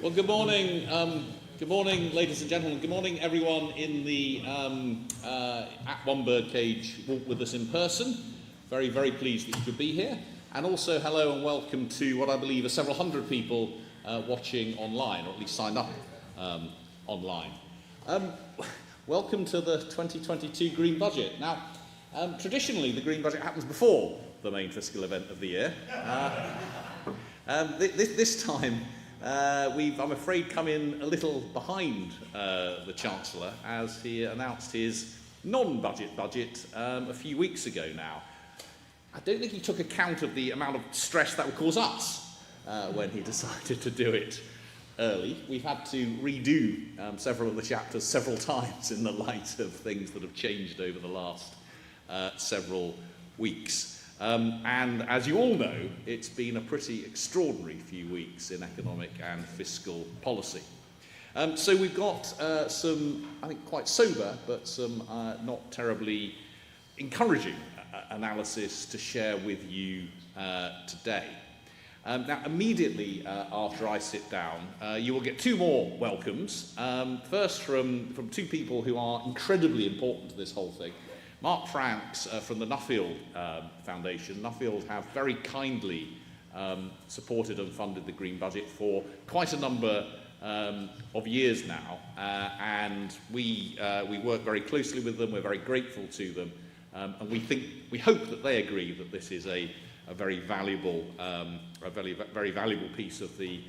Well, good morning, ladies and gentlemen. Good morning, everyone in the at One Birdcage Walk with us in person. Very, very pleased that you could be here. And also, hello and welcome to what I believe are several hundred people watching online, or at least signed up online. Welcome to the 2022 Green Budget. Now, traditionally, the Green Budget happens before the main fiscal event of the year. This time, we've, I'm afraid, come in a little behind the Chancellor as he announced his non-budget budget a few weeks ago now. I don't think he took account of the amount of stress that would cause us when he decided to do it early. We've had to redo several of the chapters several times in the light of things that have changed over the last several weeks. And as you all know, it's been a pretty extraordinary few weeks in economic and fiscal policy. So we've got some, I think, quite sober, but some not terribly encouraging analysis to share with you today. Now, immediately after I sit down, you will get two more welcomes. First from two people who are incredibly important to this whole thing. Mark Franks from the Nuffield Foundation. Nuffield have very kindly supported and funded the Green Budget for quite a number of years now, and we work very closely with them. We're very grateful to them, and we hope that they agree that this is a very valuable piece of the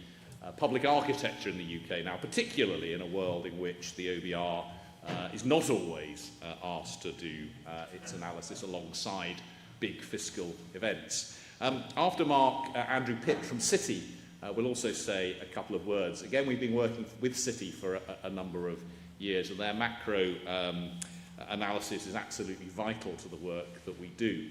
public architecture in the UK now, particularly in a world in which the OBR is not always asked to do its analysis alongside big fiscal events. After Mark, Andrew Pitt from Citi will also say a couple of words. Again, we've been working with Citi for a number of years, and their macro analysis is absolutely vital to the work that we do.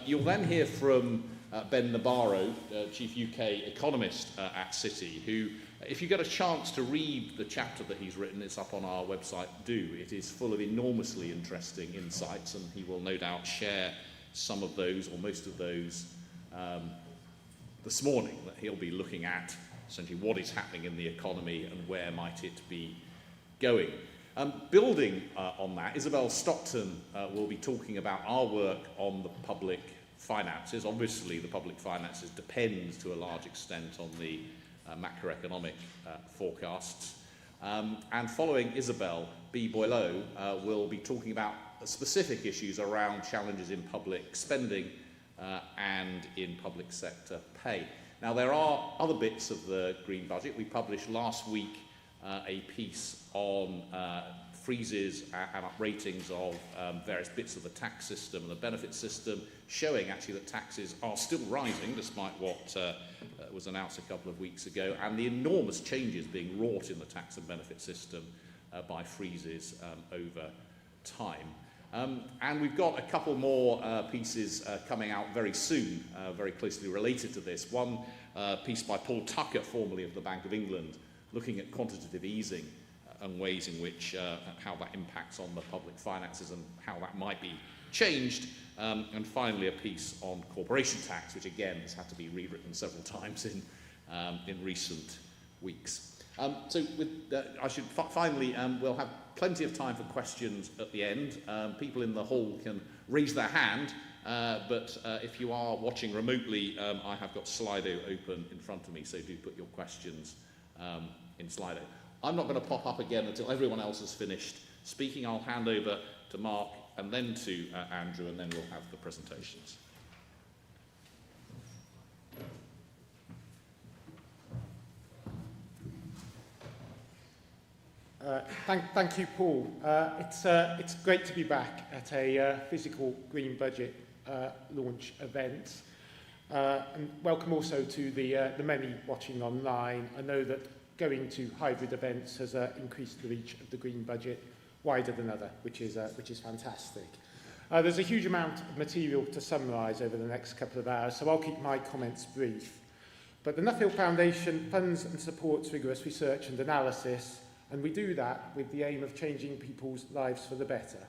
You'll then hear from Ben Nabarro, Chief UK Economist at Citi, who, if you get a chance to read the chapter that he's written, it's up on our website, do. It is full of enormously interesting insights, and he will no doubt share some of those, or most of those, this morning, that he'll be looking at essentially what is happening in the economy and where might it be going. Building on that, Isabel Stockton will be talking about our work on the public finances. Obviously, the public finances depend to a large extent on the macroeconomic forecasts. And following Isabel, B. Boileau will be talking about specific issues around challenges in public spending and in public sector pay. Now, there are other bits of the Green Budget. We published last week a piece on freezes and upratings of various bits of the tax system and the benefit system, showing actually that taxes are still rising despite what was announced a couple of weeks ago, and the enormous changes being wrought in the tax and benefit system by freezes over time. And we've got a couple more pieces coming out very soon, very closely related to this. One piece by Paul Tucker, formerly of the Bank of England, looking at quantitative easing and ways in which, how that impacts on the public finances and how that might be changed. And finally, a piece on corporation tax, which again has had to be rewritten several times in recent weeks. So I should finally, we'll have plenty of time for questions at the end. People in the hall can raise their hand, but if you are watching remotely, I have got Slido open in front of me, so do put your questions in Slido. I'm not going to pop up again until everyone else has finished speaking. I'll hand over to Mark and then to Andrew, and then we'll have the presentations. Thank you, Paul. It's great to be back at a physical Green Budget launch event. And welcome also to the many watching online. I know that going to hybrid events has increased the reach of the Green Budget wider than ever, which is fantastic. There's a huge amount of material to summarise over the next couple of hours, so I'll keep my comments brief. But the Nuffield Foundation funds and supports rigorous research and analysis, and we do that with the aim of changing people's lives for the better.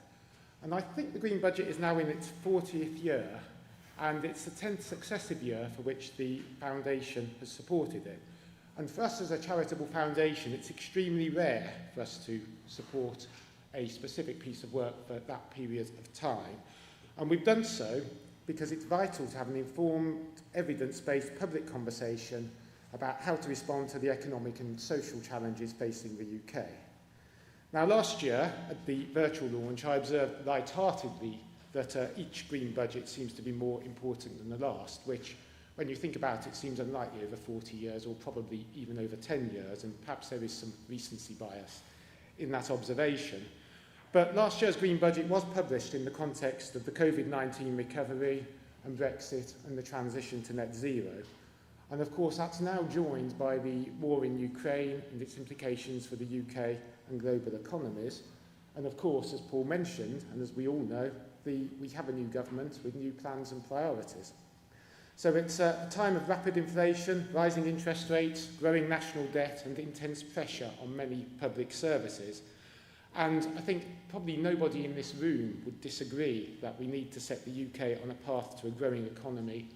And I think the Green Budget is now in its 40th year, and it's the 10th successive year for which the Foundation has supported it. And for us as a charitable foundation, it's extremely rare for us to support a specific piece of work for that period of time. And we've done so because it's vital to have an informed, evidence-based public conversation about how to respond to the economic and social challenges facing the UK. Now, last year, at the virtual launch, I observed light-heartedly that each green budget seems to be more important than the last, which, when you think about it, seems unlikely over 40 years or probably even over 10 years, and perhaps there is some recency bias in that observation. But last year's Green Budget was published in the context of the COVID-19 recovery and Brexit and the transition to net zero. And of course, that's now joined by the war in Ukraine and its implications for the UK and global economies. And of course, as Paul mentioned, and as we all know, we have a new government with new plans and priorities. So it's a time of rapid inflation, rising interest rates, growing national debt and intense pressure on many public services. And I think probably nobody in this room would disagree that we need to set the UK on a path to a growing economy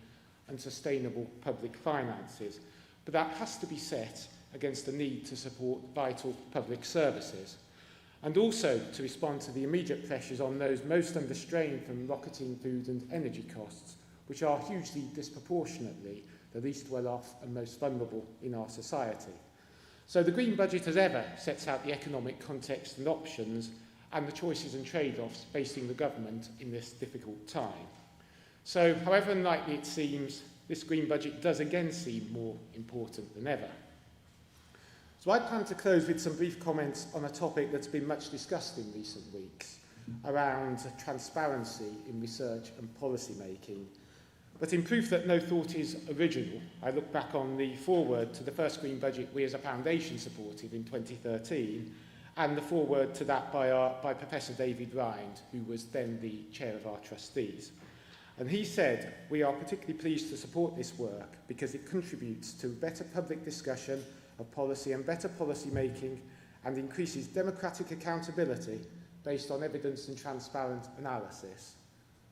and sustainable public finances. But that has to be set against the need to support vital public services, and also to respond to the immediate pressures on those most under strain from rocketing food and energy costs, which are hugely disproportionately the least well off and most vulnerable in our society. So the Green Budget, as ever, sets out the economic context and options and the choices and trade-offs facing the government in this difficult time. So, however unlikely it seems, this Green Budget does again seem more important than ever. So I plan to close with some brief comments on a topic that's been much discussed in recent weeks, around transparency in research and policy making. But in proof that no thought is original, I look back on the foreword to the first Green Budget we as a foundation supported in 2013, and the foreword to that by Professor David Rind, who was then the chair of our trustees. And he said, "We are particularly pleased to support this work because it contributes to better public discussion of policy and better policy making and increases democratic accountability based on evidence and transparent analysis."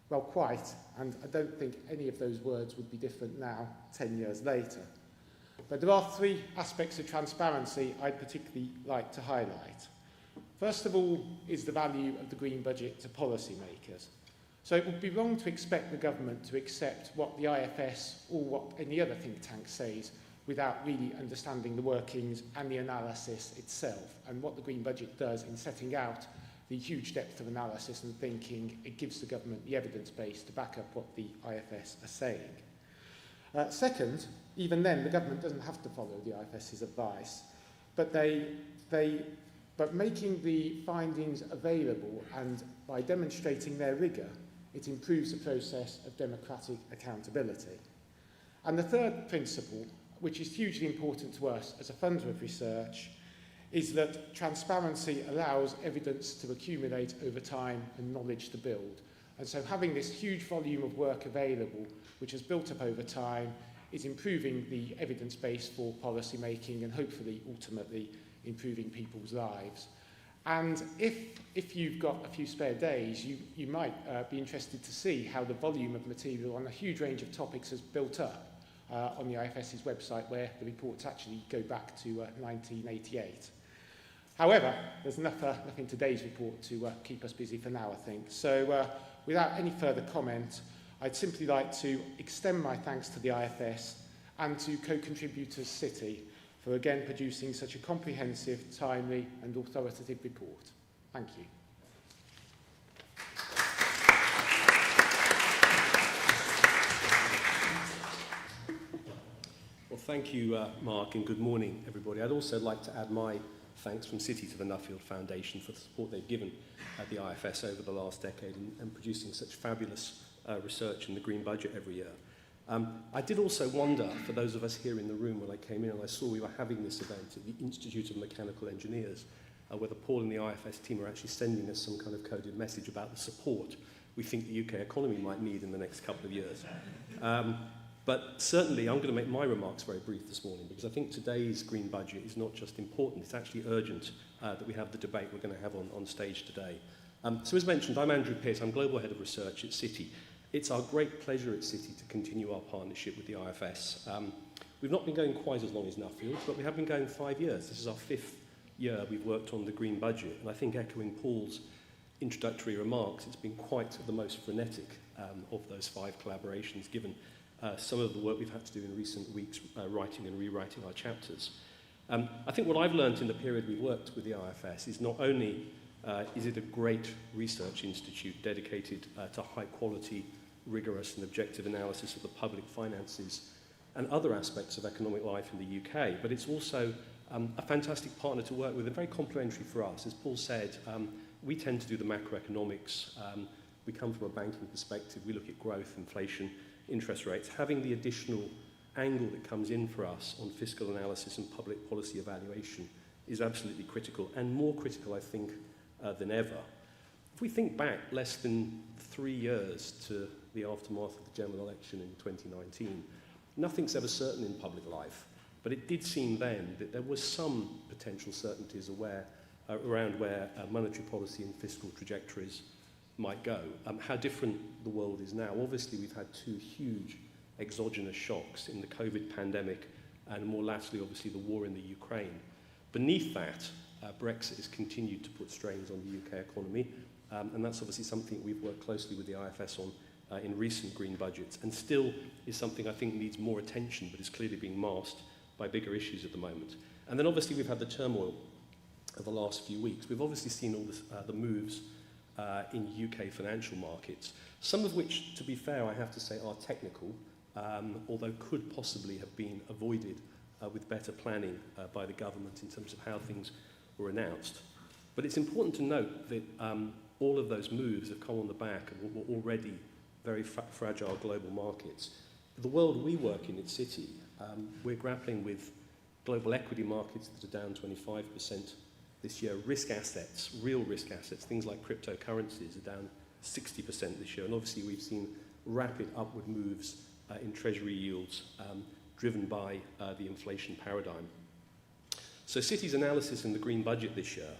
Well, quite, and I don't think any of those words would be different now, 10 years later. But there are three aspects of transparency I'd particularly like to highlight. First of all is the value of the Green Budget to policymakers. So it would be wrong to expect the government to accept what the IFS or what any other think tank says without really understanding the workings and the analysis itself. And what the Green Budget does in setting out the huge depth of analysis and thinking, it gives the government the evidence base to back up what the IFS are saying. Second, even then, the government doesn't have to follow the IFS's advice, but making the findings available and by demonstrating their rigour, it improves the process of democratic accountability. And the third principle, which is hugely important to us as a funder of research, is that transparency allows evidence to accumulate over time and knowledge to build. And so having this huge volume of work available, which has built up over time, is improving the evidence base for policy making and hopefully ultimately improving people's lives. And if you've got a few spare days, you might be interested to see how the volume of material on a huge range of topics has built up on the IFS's website, where the reports actually go back to 1988. However, there's enough in today's report to keep us busy for now, I think. So without any further comment, I'd simply like to extend my thanks to the IFS and to co-contributors Citi for again producing such a comprehensive, timely and authoritative report. Thank you. Well, thank you, Mark, and good morning, everybody. I'd also like to add my thanks from Citi to the Nuffield Foundation for the support they've given the IFS over the last decade and producing such fabulous research in the Green Budget every year. I did also wonder, for those of us here in the room when I came in and I saw we were having this event at the Institute of Mechanical Engineers, whether Paul and the IFS team are actually sending us some kind of coded message about the support we think the UK economy might need in the next couple of years. But certainly I'm going to make my remarks very brief this morning because I think today's Green Budget is not just important, it's actually urgent that we have the debate we're going to have on stage today. So as mentioned, I'm Andrew Pearce, I'm Global Head of Research at Citi. It's our great pleasure at Citi to continue our partnership with the IFS. We've not been going quite as long as Nuffield, but we have been going 5 years. This is our 5th year we've worked on the Green Budget, and I think echoing Paul's introductory remarks, it's been quite the most frenetic of those 5 collaborations, given some of the work we've had to do in recent weeks, writing and rewriting our chapters. I think what I've learned in the period we've worked with the IFS is not only is it a great research institute dedicated to high quality, rigorous and objective analysis of the public finances and other aspects of economic life in the UK, but it's also a fantastic partner to work with and very complementary for us. As Paul said, we tend to do the macroeconomics. We come from a banking perspective. We look at growth, inflation, interest rates. Having the additional angle that comes in for us on fiscal analysis and public policy evaluation is absolutely critical, and more critical, I think, than ever. If we think back less than 3 years to the aftermath of the general election in 2019, nothing's ever certain in public life, but it did seem then that there was some potential certainties around where monetary policy and fiscal trajectories might go. How different the world is now. Obviously, we've had 2 huge exogenous shocks in the COVID pandemic and more latterly, obviously, the war in the Ukraine. Beneath that, Brexit has continued to put strains on the UK economy, and that's obviously something we've worked closely with the IFS on in recent green budgets, and still is something I think needs more attention, but is clearly being masked by bigger issues at the moment. And then obviously we've had the turmoil of the last few weeks. We've obviously seen all this, the moves in UK financial markets, some of which, to be fair, I have to say are technical, although could possibly have been avoided with better planning by the government in terms of how things were announced. But it's important to note that all of those moves have come on the back of what were already very fragile global markets. The world we work in at Citi, we're grappling with global equity markets that are down 25% this year. Risk assets, real risk assets, things like cryptocurrencies are down 60% this year. And obviously we've seen rapid upward moves in treasury yields driven by the inflation paradigm. So Citi's analysis in the Green Budget this year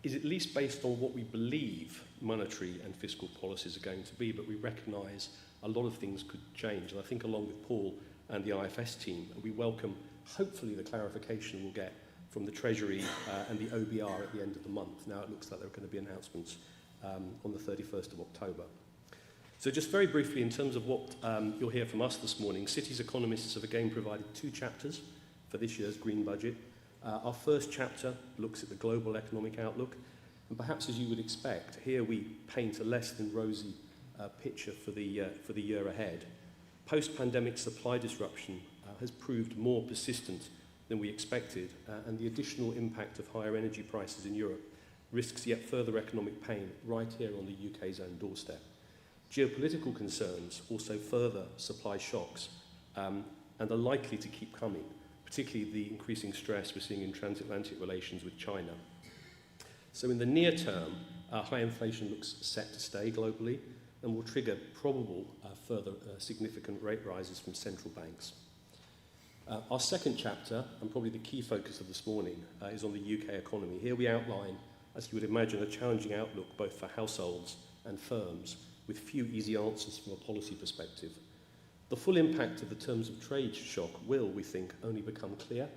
is at least based on what we believe monetary and fiscal policies are going to be, but we recognise a lot of things could change. And I think along with Paul and the IFS team, we welcome hopefully the clarification we'll get from the Treasury and the OBR at the end of the month. Now it looks like there are going to be announcements on the 31st of October. So just very briefly, in terms of what you'll hear from us this morning, Citi's economists have again provided 2 chapters for this year's Green Budget. Our first chapter looks at the global economic outlook, and perhaps as you would expect, here we paint a less than rosy picture for the year ahead. Post-pandemic supply disruption has proved more persistent than we expected, and the additional impact of higher energy prices in Europe risks yet further economic pain right here on the UK's own doorstep. Geopolitical concerns also further supply shocks and are likely to keep coming, particularly the increasing stress we're seeing in transatlantic relations with China. So in the near term, high inflation looks set to stay globally and will trigger probable further significant rate rises from central banks. Our second chapter, and probably the key focus of this morning, is on the UK economy. Here we outline, as you would imagine, a challenging outlook both for households and firms, with few easy answers from a policy perspective. The full impact of the terms of trade shock will, we think, only become clear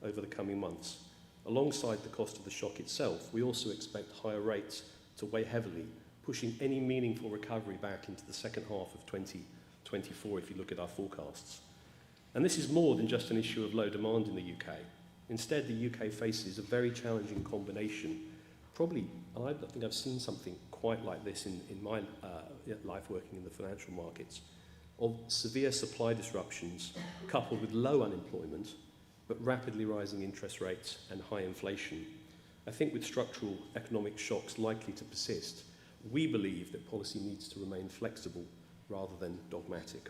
over the coming months. Alongside the cost of the shock itself, we also expect higher rates to weigh heavily, pushing any meaningful recovery back into the second half of 2024 if you look at our forecasts. And this is more than just an issue of low demand in the UK. Instead, the UK faces a very challenging combination. Probably, and I don't think I've seen something quite like this in my life working in the financial markets, of severe supply disruptions coupled with low unemployment, but rapidly rising interest rates and high inflation. I think with structural economic shocks likely to persist, we believe that policy needs to remain flexible rather than dogmatic.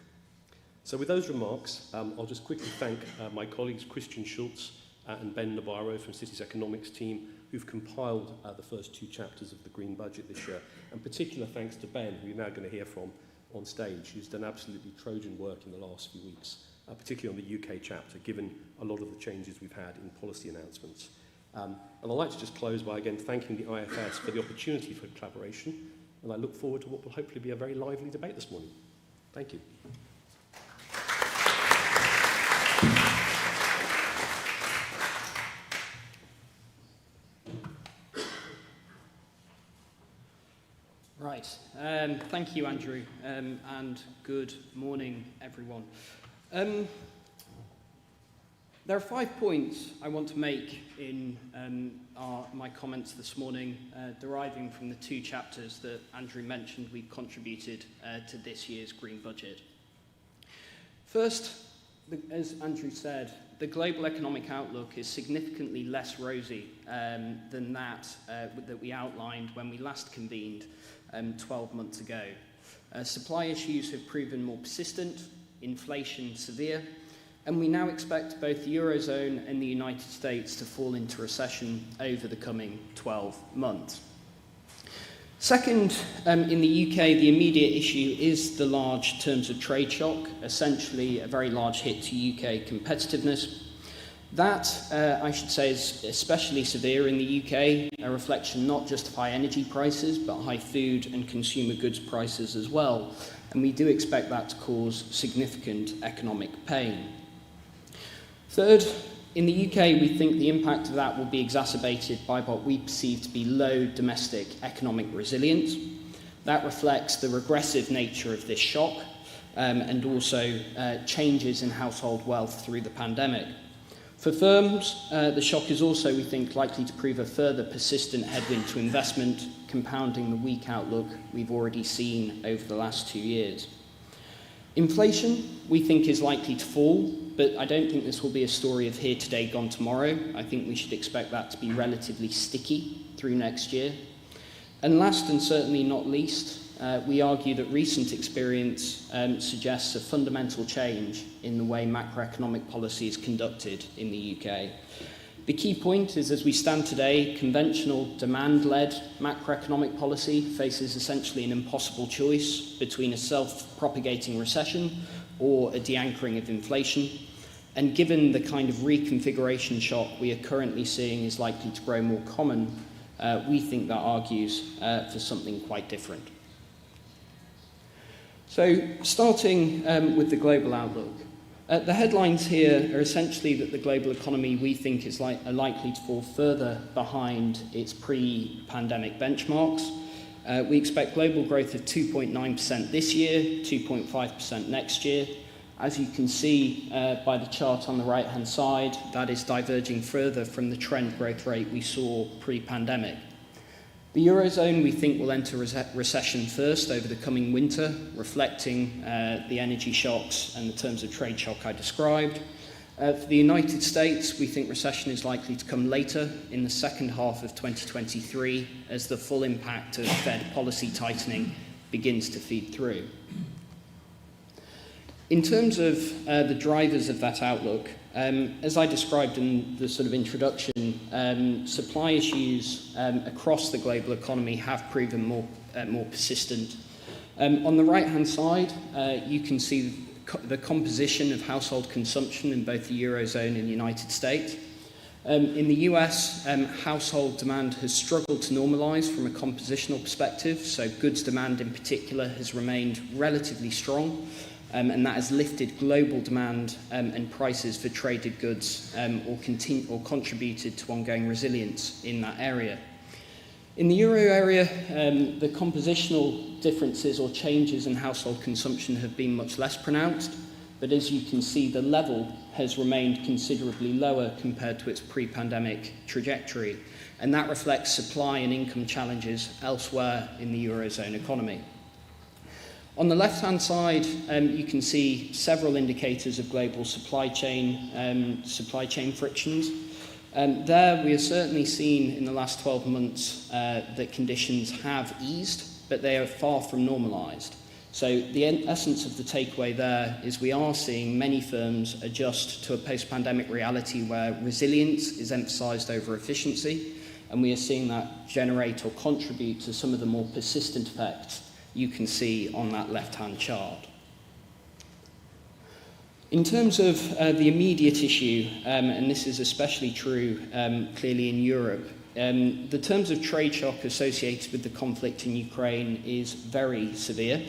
So with those remarks, I'll just quickly thank my colleagues Christian Schultz and Ben Navarro from Citi's economics team, who've compiled the first 2 chapters of the Green Budget this year. And particular thanks to Ben, who you're now going to hear from on stage, who's done absolutely Trojan work in the last few weeks, particularly on the UK chapter, given a lot of the changes we've had in policy announcements. And I'd like to just close by again thanking the IFS for the opportunity for collaboration, and I look forward to what will hopefully be a very lively debate this morning. Thank you. Right. Thank you, Andrew, and good morning, everyone. There are 5 points I want to make in my comments this morning, deriving from the 2 chapters that Andrew mentioned we contributed to this year's Green Budget. First, as Andrew said, the global economic outlook is significantly less rosy than that we outlined when we last convened 12 months ago. Supply issues have proven more persistent, inflation severe, and we now expect both the Eurozone and the United States to fall into recession over the coming 12 months. Second, in the UK, the immediate issue is the large terms of trade shock, essentially a very large hit to UK competitiveness. That, I should say, is especially severe in the UK, a reflection not just of high energy prices, but high food and consumer goods prices as well. And we do expect that to cause significant economic pain. Third, in the UK, we think the impact of that will be exacerbated by what we perceive to be low domestic economic resilience. That reflects the regressive nature of this shock and also changes in household wealth through the pandemic. For firms, the shock is also, we think, likely to prove a further persistent headwind to investment, compounding the weak outlook we've already seen over the last 2 years. Inflation, we think, is likely to fall, but I don't think this will be a story of here today, gone tomorrow. I think we should expect that to be relatively sticky through next year. And last and certainly not least, we argue that recent experience suggests a fundamental change in the way macroeconomic policy is conducted in the UK. The key point is, as we stand today, conventional demand-led macroeconomic policy faces essentially an impossible choice between a self-propagating recession or a de-anchoring of inflation. And given the kind of reconfiguration shock we are currently seeing is likely to grow more common, we think that argues for something quite different. So, starting with the global outlook. The headlines here are essentially that the global economy, we think, is likely to fall further behind its pre-pandemic benchmarks. We expect global growth of 2.9% this year, 2.5% next year. As you can see by the chart on the right-hand side, that is diverging further from the trend growth rate we saw pre-pandemic. The Eurozone, we think, will enter recession first over the coming winter, reflecting the energy shocks and the terms of trade shock I described. For the United States, we think recession is likely to come later in the second half of 2023 as the full impact of Fed policy tightening begins to feed through. In terms of the drivers of that outlook, as I described in the sort of introduction, supply issues across the global economy have proven more persistent. On the right-hand side, you can see the composition of household consumption in both the Eurozone and the United States. In the US, household demand has struggled to normalise from a compositional perspective, so goods demand in particular has remained relatively strong. And that has lifted global demand and prices for traded goods or contributed to ongoing resilience in that area. In the euro area, the compositional differences or changes in household consumption have been much less pronounced, but as you can see, the level has remained considerably lower compared to its pre-pandemic trajectory, and that reflects supply and income challenges elsewhere in the Eurozone economy. On the left-hand side, you can see several indicators of global supply chain frictions. There, we have certainly seen in the last 12 months that conditions have eased, but they are far from normalised. So the essence of the takeaway there is we are seeing many firms adjust to a post-pandemic reality where resilience is emphasised over efficiency, and we are seeing that generate or contribute to some of the more persistent effects you can see on that left-hand chart. In terms of the immediate issue, and this is especially true clearly in Europe, the terms of trade shock associated with the conflict in Ukraine is very severe.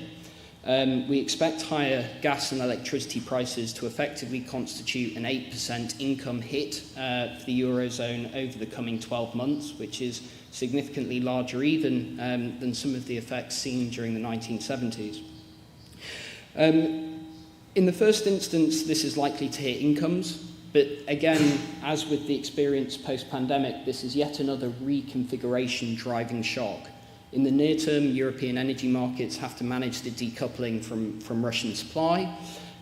We expect higher gas and electricity prices to effectively constitute an 8% income hit for the Eurozone over the coming 12 months, which is significantly larger even than some of the effects seen during the 1970s. In the first instance, this is likely to hit incomes, but again, as with the experience post-pandemic, this is yet another reconfiguration driving shock. In the near term, European energy markets have to manage the decoupling from Russian supply.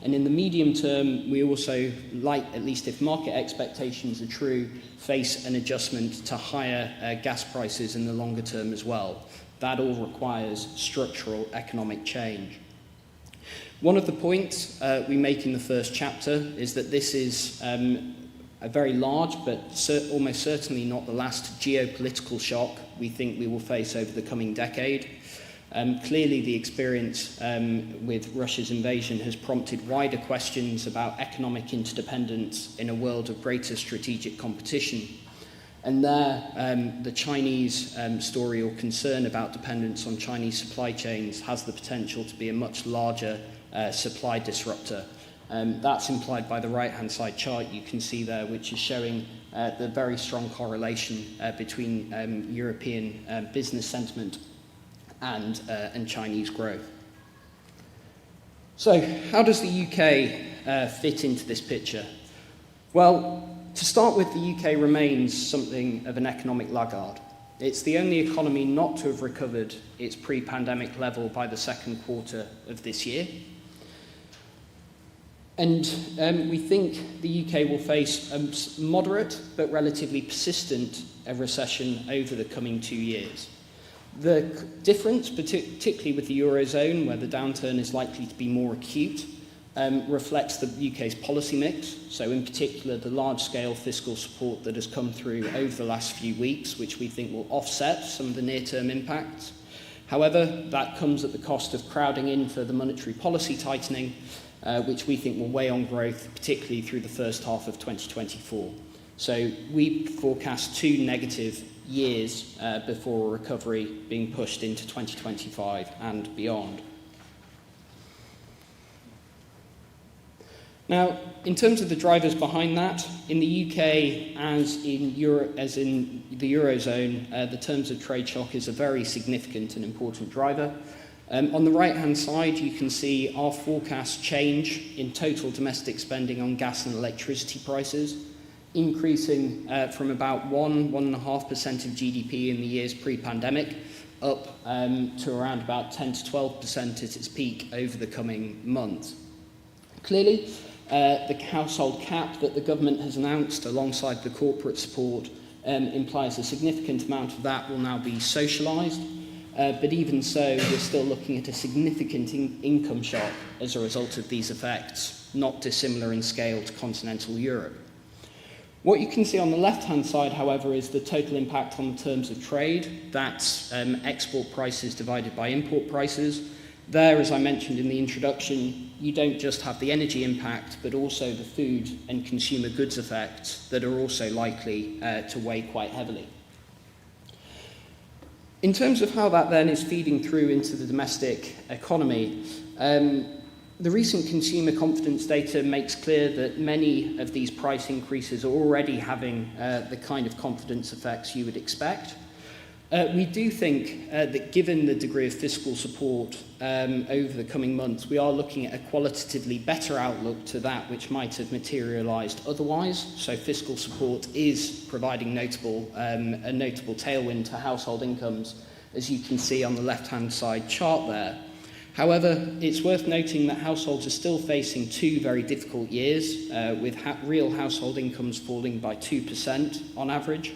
And in the medium term, we also, at least if market expectations are true, face an adjustment to higher gas prices in the longer term as well. That all requires structural economic change. One of the points we make in the first chapter is that this is a very large, but almost certainly not the last geopolitical shock we think we will face over the coming decade. Clearly, the experience with Russia's invasion has prompted wider questions about economic interdependence in a world of greater strategic competition. And there, the Chinese story or concern about dependence on Chinese supply chains has the potential to be a much larger supply disruptor. That's implied by the right-hand side chart you can see there, which is showing the very strong correlation between European business sentiment and Chinese growth. So, how does the UK fit into this picture? Well, to start with, the UK remains something of an economic laggard. It's the only economy not to have recovered its pre-pandemic level by the second quarter of this year. And we think the UK will face a moderate but relatively persistent recession over the coming 2 years. The difference, particularly with the Eurozone, where the downturn is likely to be more acute, reflects the UK's policy mix, so in particular the large-scale fiscal support that has come through over the last few weeks, which we think will offset some of the near-term impacts. However, that comes at the cost of crowding in for the monetary policy tightening, which we think will weigh on growth, particularly through the first half of 2024. So we forecast 2 negative years before a recovery being pushed into 2025 and beyond. Now, in terms of the drivers behind that, in the UK as in the Eurozone, the terms of trade shock is a very significant and important driver. On the right-hand side, you can see our forecast change in total domestic spending on gas and electricity prices, increasing from about 1.5% of GDP in the years pre-pandemic, up to around about 10 to 12% at its peak over the coming months. Clearly, the household cap that the government has announced alongside the corporate support implies a significant amount of that will now be socialised. But even so, we're still looking at a significant income shock as a result of these effects, not dissimilar in scale to continental Europe. What you can see on the left-hand side, however, is the total impact on the terms of trade. That's export prices divided by import prices. There, as I mentioned in the introduction, you don't just have the energy impact, but also the food and consumer goods effects that are also likely to weigh quite heavily. In terms of how that then is feeding through into the domestic economy, the recent consumer confidence data makes clear that many of these price increases are already having the kind of confidence effects you would expect. We do think that given the degree of fiscal support over the coming months, we are looking at a qualitatively better outlook to that which might have materialised otherwise. So fiscal support is providing a notable tailwind to household incomes, as you can see on the left-hand side chart there. However, it's worth noting that households are still facing 2 very difficult years, with real household incomes falling by 2% on average.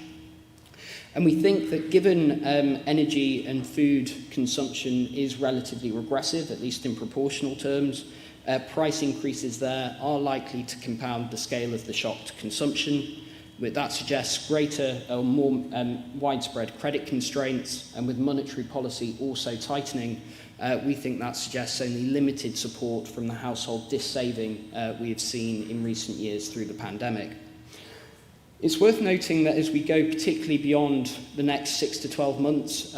And we think that given energy and food consumption is relatively regressive, at least in proportional terms, price increases there are likely to compound the scale of the shock to consumption. That suggests greater or more widespread credit constraints, and with monetary policy also tightening, we think that suggests only limited support from the household dissaving we have seen in recent years through the pandemic. It's worth noting that as we go particularly beyond the next 6 to 12 months,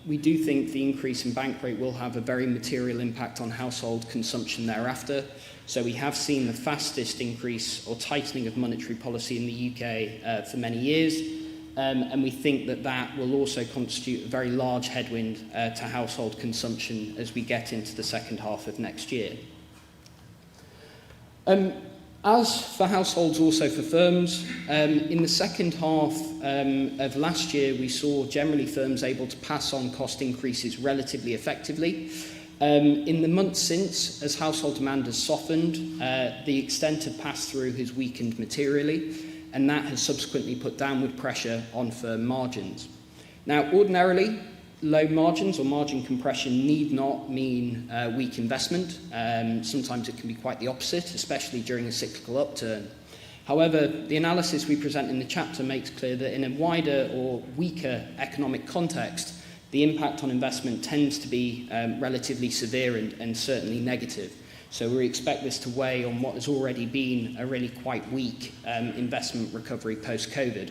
we do think the increase in bank rate will have a very material impact on household consumption thereafter. So we have seen the fastest increase or tightening of monetary policy in the UK for many years, and we think that that will also constitute a very large headwind to household consumption as we get into the second half of next year. As for households, also for firms, in the second half of last year, we saw generally firms able to pass on cost increases relatively effectively. In the months since, as household demand has softened, the extent of pass-through has weakened materially, and that has subsequently put downward pressure on firm margins. Now, ordinarily, low margins or margin compression need not mean weak investment. Sometimes it can be quite the opposite, especially during a cyclical upturn. However, the analysis we present in the chapter makes clear that in a wider or weaker economic context, the impact on investment tends to be relatively severe and certainly negative. So we expect this to weigh on what has already been a really quite weak investment recovery post-COVID.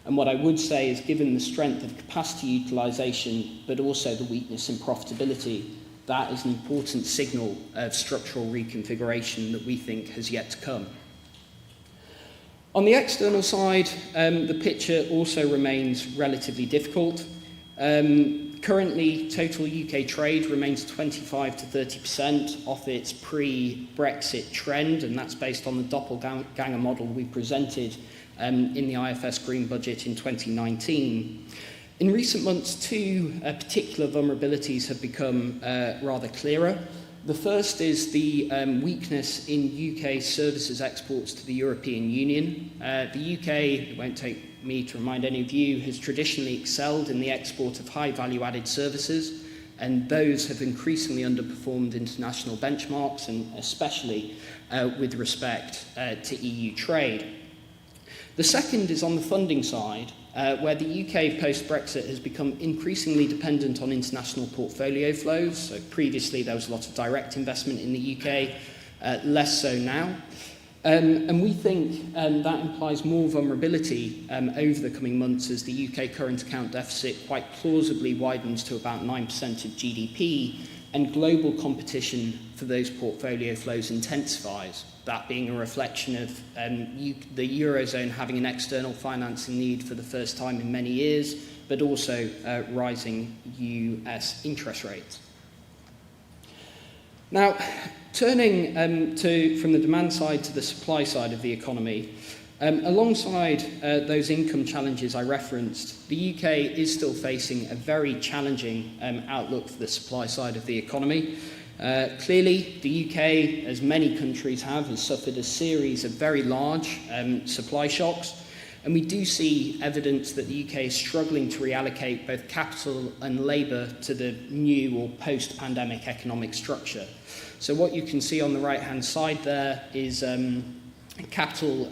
And what I would say is, given the strength of capacity utilisation, but also the weakness in profitability, that is an important signal of structural reconfiguration that we think has yet to come. On the external side, the picture also remains relatively difficult. Currently, total UK trade remains 25 to 30% off its pre-Brexit trend, and that's based on the doppelganger model we presented in the IFS Green Budget in 2019. In recent months, two particular vulnerabilities have become rather clearer. The first is the weakness in UK services exports to the European Union. The UK, it won't take me to remind any of you, has traditionally excelled in the export of high value-added services, and those have increasingly underperformed international benchmarks, and especially with respect to EU trade. The second is on the funding side, where the UK post-Brexit has become increasingly dependent on international portfolio flows. So previously there was a lot of direct investment in the UK, less so now. And we think that implies more vulnerability over the coming months as the UK current account deficit quite plausibly widens to about 9% of GDP, and global competition for those portfolio flows intensifies, that being a reflection of the Eurozone having an external financing need for the first time in many years, but also rising US interest rates. Now, turning from the demand side to the supply side of the economy, alongside those income challenges I referenced, the UK is still facing a very challenging outlook for the supply side of the economy. Clearly, the UK, as many countries have, has suffered a series of very large supply shocks, and we do see evidence that the UK is struggling to reallocate both capital and labour to the new or post-pandemic economic structure. So what you can see on the right-hand side there is capital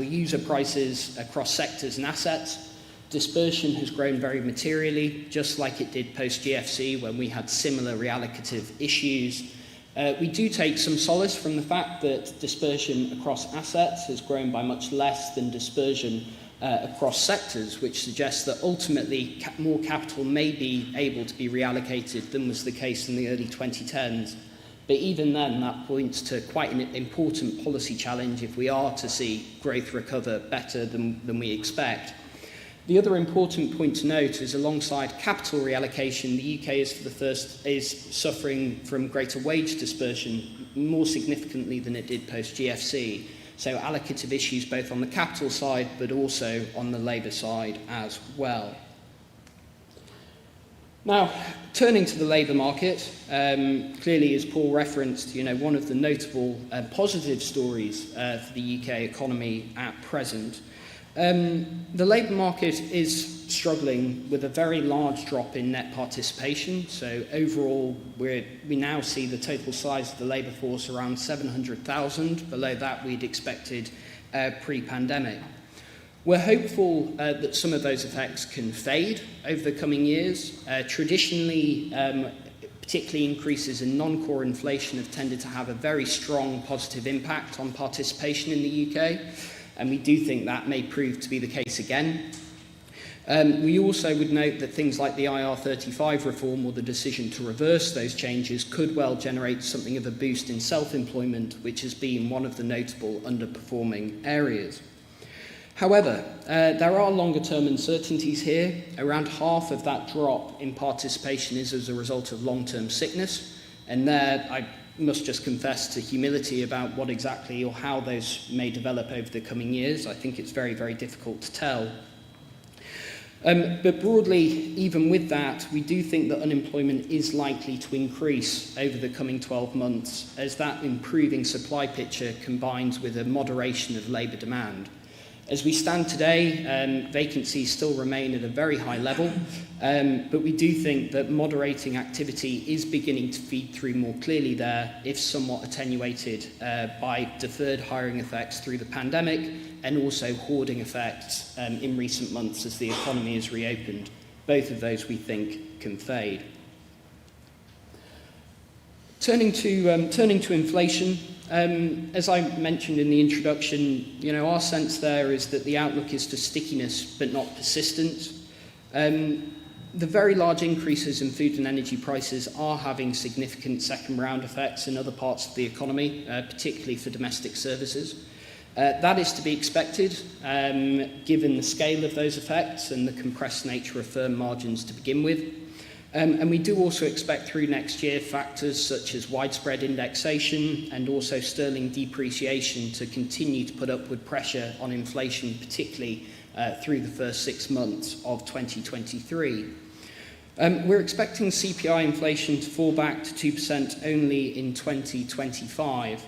user prices across sectors and assets. Dispersion has grown very materially, just like it did post-GFC when we had similar reallocative issues. We do take some solace from the fact that dispersion across assets has grown by much less than dispersion across sectors, which suggests that ultimately more capital may be able to be reallocated than was the case in the early 2010s. But even then, that points to quite an important policy challenge if we are to see growth recover better than we expect. The other important point to note is, alongside capital reallocation, the UK is suffering from greater wage dispersion more significantly than it did post-GFC. So allocative issues both on the capital side but also on the labour side as well. Now, turning to the labour market, clearly, as Paul referenced, one of the notable positive stories for the UK economy at present. The labour market is struggling with a very large drop in net participation. So overall, we now see the total size of the labour force around 700,000, below that we'd expected pre-pandemic. We're hopeful that some of those effects can fade over the coming years. Traditionally, particularly increases in non-core inflation have tended to have a very strong positive impact on participation in the UK. and we do think that may prove to be the case again. We also would note that things like the IR35 reform or the decision to reverse those changes could well generate something of a boost in self-employment, which has been one of the notable underperforming areas. However, there are longer-term uncertainties here. Around half of that drop in participation is as a result of long-term sickness, and there I must just confess to humility about what exactly or how those may develop over the coming years. I think it's very, very difficult to tell. But broadly, even with that, we do think that unemployment is likely to increase over the coming 12 months as that improving supply picture combines with a moderation of labour demand. As we stand today, vacancies still remain at a very high level, but we do think that moderating activity is beginning to feed through more clearly there, if somewhat attenuated by deferred hiring effects through the pandemic and also hoarding effects in recent months as the economy has reopened. Both of those, we think, can fade. Turning to inflation, as I mentioned in the introduction, our sense there is that the outlook is for stickiness but not persistence. The very large increases in food and energy prices are having significant second-round effects in other parts of the economy, particularly for domestic services. That is to be expected, given the scale of those effects and the compressed nature of firm margins to begin with. And we do also expect through next year factors such as widespread indexation and also sterling depreciation to continue to put upward pressure on inflation, particularly through the first 6 months of 2023. We're expecting CPI inflation to fall back to 2% only in 2025.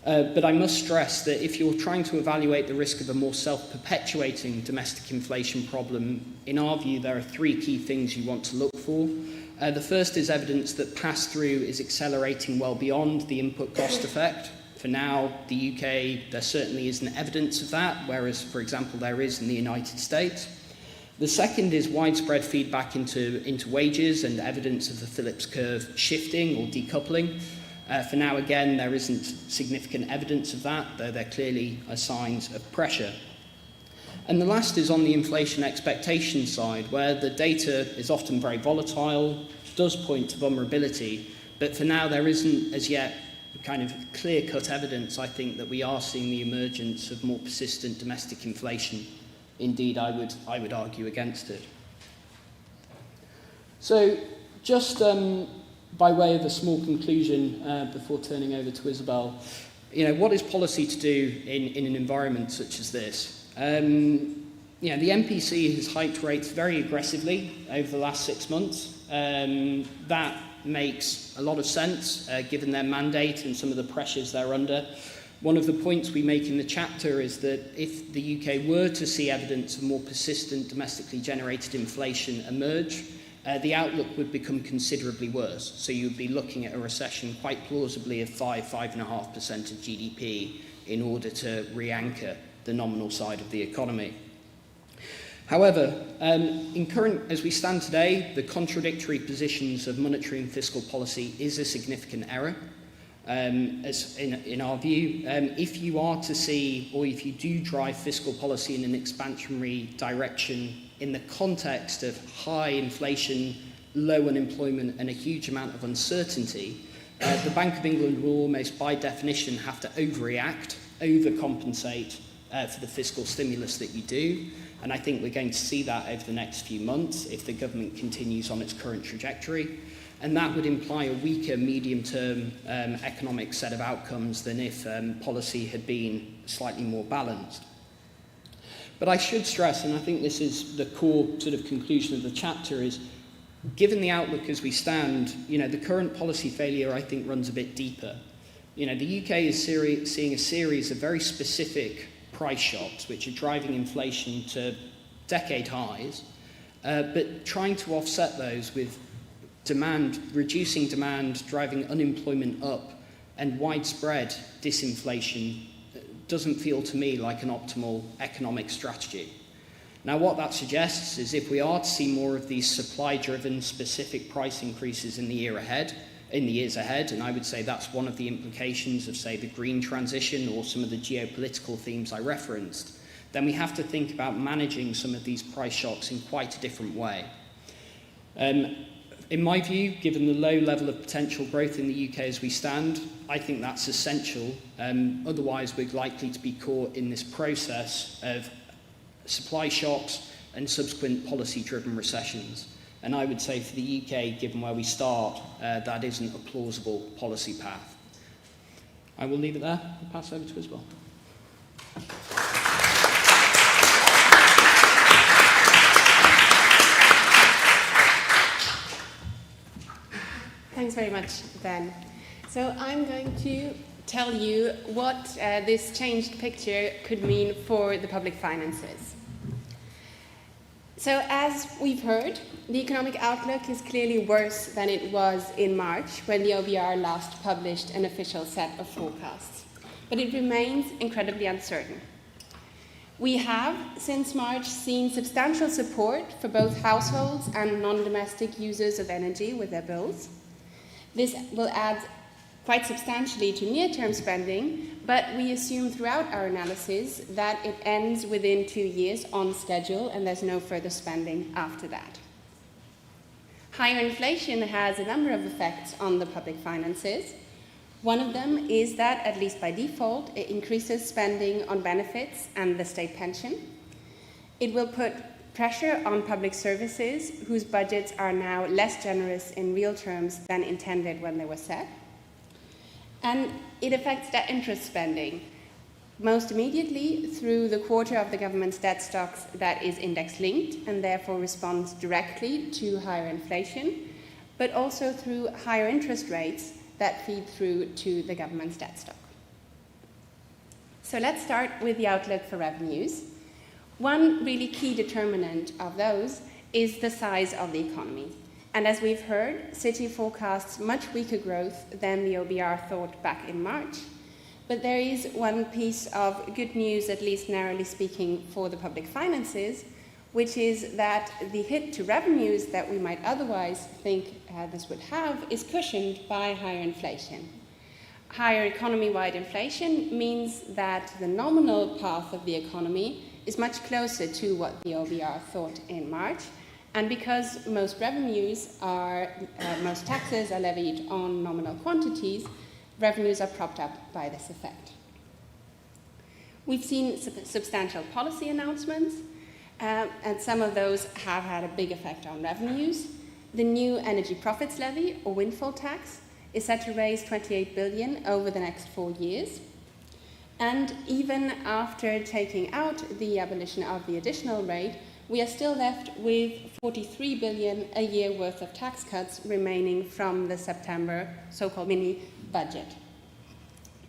But I must stress that if you're trying to evaluate the risk of a more self-perpetuating domestic inflation problem, in our view, there are 3 key things you want to look for. The first is evidence that pass-through is accelerating well beyond the input cost effect. For now, the UK, there certainly isn't evidence of that, whereas, for example, there is in the United States. The second is widespread feedback into wages and evidence of the Phillips curve shifting or decoupling. For now, again, there isn't significant evidence of that, though there clearly are signs of pressure. And the last is on the inflation expectation side, where the data is often very volatile, does point to vulnerability, but for now there isn't as yet kind of clear-cut evidence, I think, that we are seeing the emergence of more persistent domestic inflation. Indeed, I would argue against it. So, just by way of a small conclusion before turning over to Isabel, what is policy to do in an environment such as this? The MPC has hiked rates very aggressively over the last 6 months. That makes a lot of sense given their mandate and some of the pressures they're under. One of the points we make in the chapter is that if the UK were to see evidence of more persistent domestically generated inflation emerge, the outlook would become considerably worse. So you'd be looking at a recession quite plausibly of 5.5% of GDP in order to re-anchor the nominal side of the economy. However, as we stand today, the contradictory positions of monetary and fiscal policy is a significant error. As in our view, if you are to see, or if you do drive fiscal policy in an expansionary direction in the context of high inflation, low unemployment, and a huge amount of uncertainty, the Bank of England will almost by definition have to overreact, overcompensate for the fiscal stimulus that you do. And I think we're going to see that over the next few months if the government continues on its current trajectory. And that would imply a weaker medium-term economic set of outcomes than if policy had been slightly more balanced. But I should stress, and I think this is the core sort of conclusion of the chapter, is given the outlook as we stand, the current policy failure, I think, runs a bit deeper. The UK is seeing a series of very specific price shocks which are driving inflation to decade highs, but trying to offset those with reducing demand, driving unemployment up, and widespread disinflation doesn't feel to me like an optimal economic strategy. Now, what that suggests is if we are to see more of these supply-driven specific price increases in the year ahead, in the years ahead, and I would say that's one of the implications of, say, the green transition or some of the geopolitical themes I referenced, then we have to think about managing some of these price shocks in quite a different way. In my view, given the low level of potential growth in the UK as we stand, I think that's essential. Otherwise, we're likely to be caught in this process of supply shocks and subsequent policy-driven recessions. And I would say for the UK, given where we start, that isn't a plausible policy path. I will leave it there and pass over to Isabel. Thanks very much, Ben. So I'm going to tell you what this changed picture could mean for the public finances. So as we've heard, the economic outlook is clearly worse than it was in March when the OBR last published an official set of forecasts. But it remains incredibly uncertain. We have, since March, seen substantial support for both households and non-domestic users of energy with their bills. This will add quite substantially to near-term spending, but we assume throughout our analysis that it ends within 2 years on schedule and there's no further spending after that. Higher inflation has a number of effects on the public finances. One of them is that, at least by default, it increases spending on benefits and the state pension. It will put pressure on public services whose budgets are now less generous in real terms than intended when they were set. And it affects debt interest spending, most immediately through the quarter of the government's debt stocks that is index-linked and therefore responds directly to higher inflation, but also through higher interest rates that feed through to the government's debt stock. So let's start with the outlook for revenues. One really key determinant of those is the size of the economy. And as we've heard, Citi forecasts much weaker growth than the OBR thought back in March. But there is one piece of good news, at least narrowly speaking, for the public finances, which is that the hit to revenues that we might otherwise think this would have is cushioned by higher inflation. Higher economy-wide inflation means that the nominal path of the economy is much closer to what the OBR thought in March. And because most taxes are levied on nominal quantities, revenues are propped up by this effect. We've seen substantial policy announcements, and some of those have had a big effect on revenues. The new energy profits levy, or windfall tax, is set to raise 28 billion over the next 4 years. And even after taking out the abolition of the additional rate, we are still left with 43 billion a year worth of tax cuts remaining from the September so-called mini budget.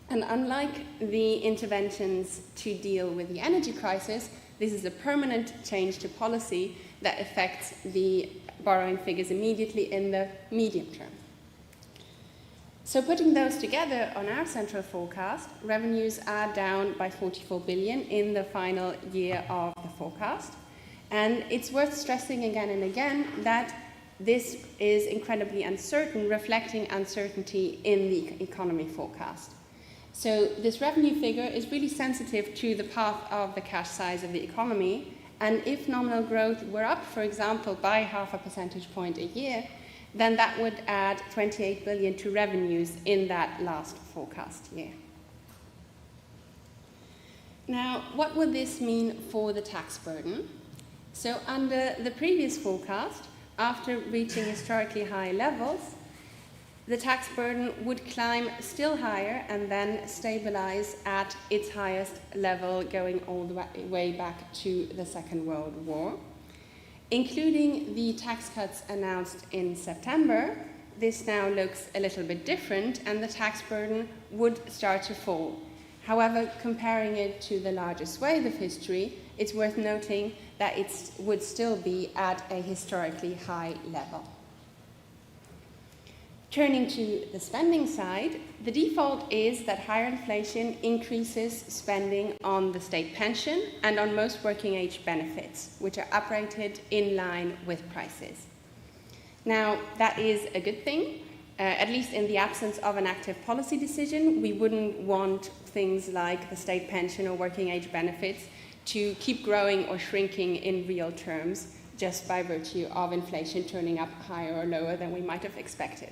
And unlike the interventions to deal with the energy crisis, this is a permanent change to policy that affects the borrowing figures immediately in the medium term. So putting those together on our central forecast, revenues are down by 44 billion in the final year of the forecast. And it's worth stressing again and again that this is incredibly uncertain, reflecting uncertainty in the economy forecast. So this revenue figure is really sensitive to the path of the cash size of the economy. And if nominal growth were up, for example, by 0.5 percentage point a year, then that would add 28 billion to revenues in that last forecast year. Now, what would this mean for the tax burden? So under the previous forecast, after reaching historically high levels, the tax burden would climb still higher and then stabilize at its highest level going all the way back to the Second World War. Including the tax cuts announced in September, this now looks a little bit different and the tax burden would start to fall. However, comparing it to the larger swathe of history, it's worth noting that it would still be at a historically high level. Turning to the spending side, the default is that higher inflation increases spending on the state pension and on most working age benefits, which are uprated in line with prices. Now, that is a good thing, at least in the absence of an active policy decision, we wouldn't want things like the state pension or working age benefits to keep growing or shrinking in real terms just by virtue of inflation turning up higher or lower than we might have expected.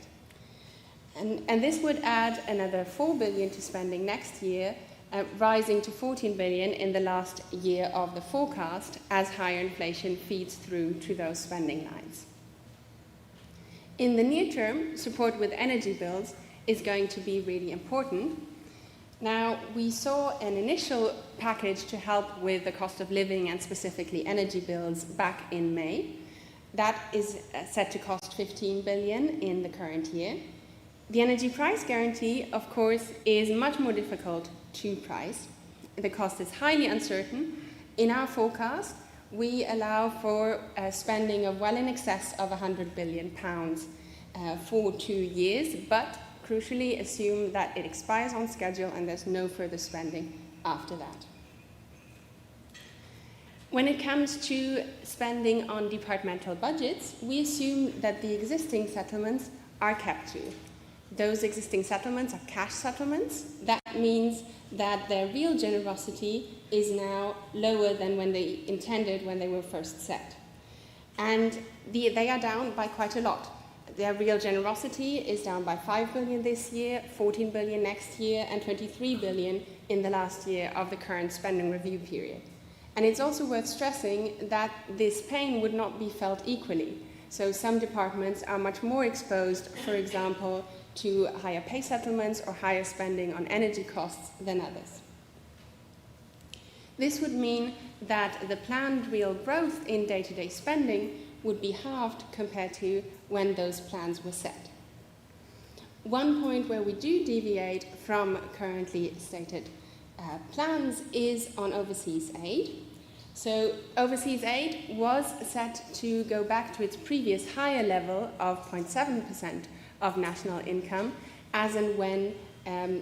And this would add another 4 billion to spending next year, rising to 14 billion in the last year of the forecast as higher inflation feeds through to those spending lines. In the near term, support with energy bills is going to be really important. Now, we saw an initial package to help with the cost of living and specifically energy bills back in May. That is set to cost 15 billion in the current year. The energy price guarantee, of course, is much more difficult to price. The cost is highly uncertain. In our forecast, we allow for spending of well in excess of £100 billion for 2 years, but crucially assume that it expires on schedule and there's no further spending after that. When it comes to spending on departmental budgets, we assume that the existing settlements are kept to. Those existing settlements are cash settlements. That means that their real generosity is now lower than when they intended when they were first set. And they are down by quite a lot. Their real generosity is down by 5 billion this year, 14 billion next year, and 23 billion in the last year of the current spending review period. And it's also worth stressing that this pain would not be felt equally. So some departments are much more exposed, for example, to higher pay settlements or higher spending on energy costs than others. This would mean that the planned real growth in day-to-day spending would be halved compared to when those plans were set. One point where we do deviate from currently stated plans is on overseas aid. So overseas aid was set to go back to its previous higher level of 0.7% of national income, as and when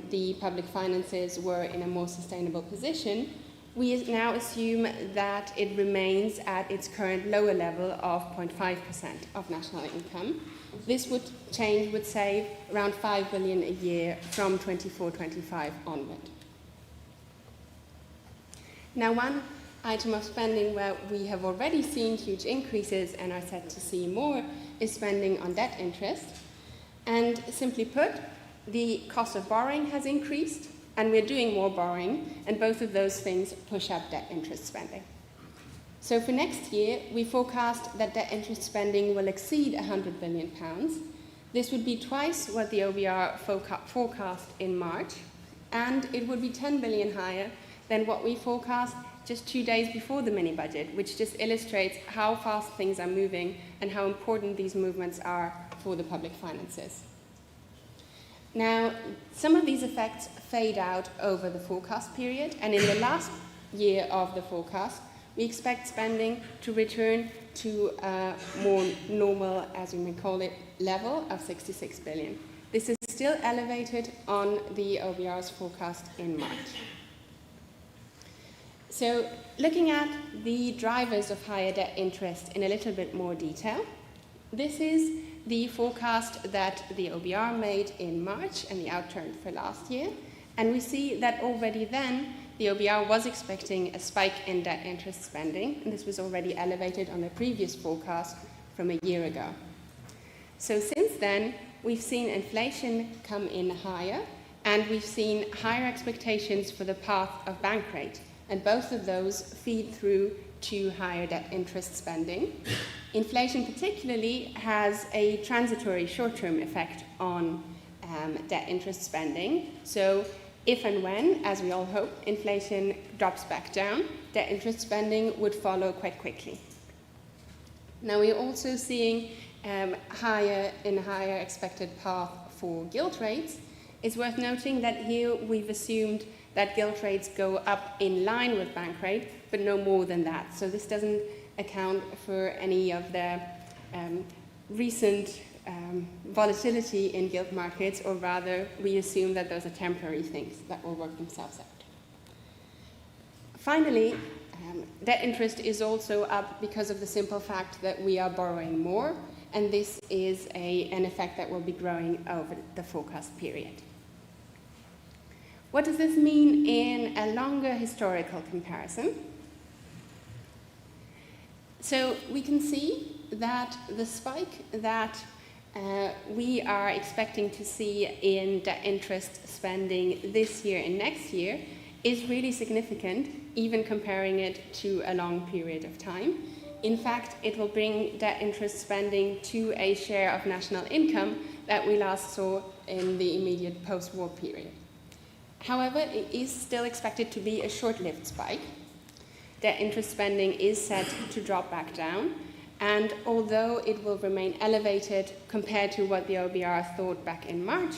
the public finances were in a more sustainable position. We now assume that it remains at its current lower level of 0.5% of national income. This would save around 5 billion a year from 24-25 onward. Now, one item of spending where we have already seen huge increases and are set to see more is spending on debt interest. And simply put, the cost of borrowing has increased, and we're doing more borrowing, and both of those things push up debt interest spending. So for next year, we forecast that debt interest spending will exceed £100 billion. This would be twice what the OBR forecast in March, and it would be 10 billion higher than what we forecast just 2 days before the mini-budget, which just illustrates how fast things are moving and how important these movements are for the public finances. Now, some of these effects fade out over the forecast period, and in the last year of the forecast, we expect spending to return to a more normal, as we may call it, level of 66 billion. This is still elevated on the OBR's forecast in March. So, looking at the drivers of higher debt interest in a little bit more detail, this is the forecast that the OBR made in March and the outturn for last year. And we see that already then, the OBR was expecting a spike in debt interest spending, and this was already elevated on the previous forecast from a year ago. So since then, we've seen inflation come in higher, and we've seen higher expectations for the path of bank rate, and both of those feed through to higher debt interest spending. Inflation particularly has a transitory short-term effect on debt interest spending. So if and when, as we all hope, inflation drops back down, debt interest spending would follow quite quickly. Now we're also seeing higher expected path for gilt rates. It's worth noting that here we've assumed that gilt rates go up in line with bank rate, but no more than that. So this doesn't account for any of the recent volatility in gilt markets, or rather, we assume that those are temporary things that will work themselves out. Finally, debt interest is also up because of the simple fact that we are borrowing more, and this is an effect that will be growing over the forecast period. What does this mean in a longer historical comparison? So we can see that the spike that we are expecting to see in debt interest spending this year and next year is really significant, even comparing it to a long period of time. In fact, it will bring debt interest spending to a share of national income that we last saw in the immediate post-war period. However, it is still expected to be a short-lived spike. Debt interest spending is set to drop back down, and although it will remain elevated compared to what the OBR thought back in March,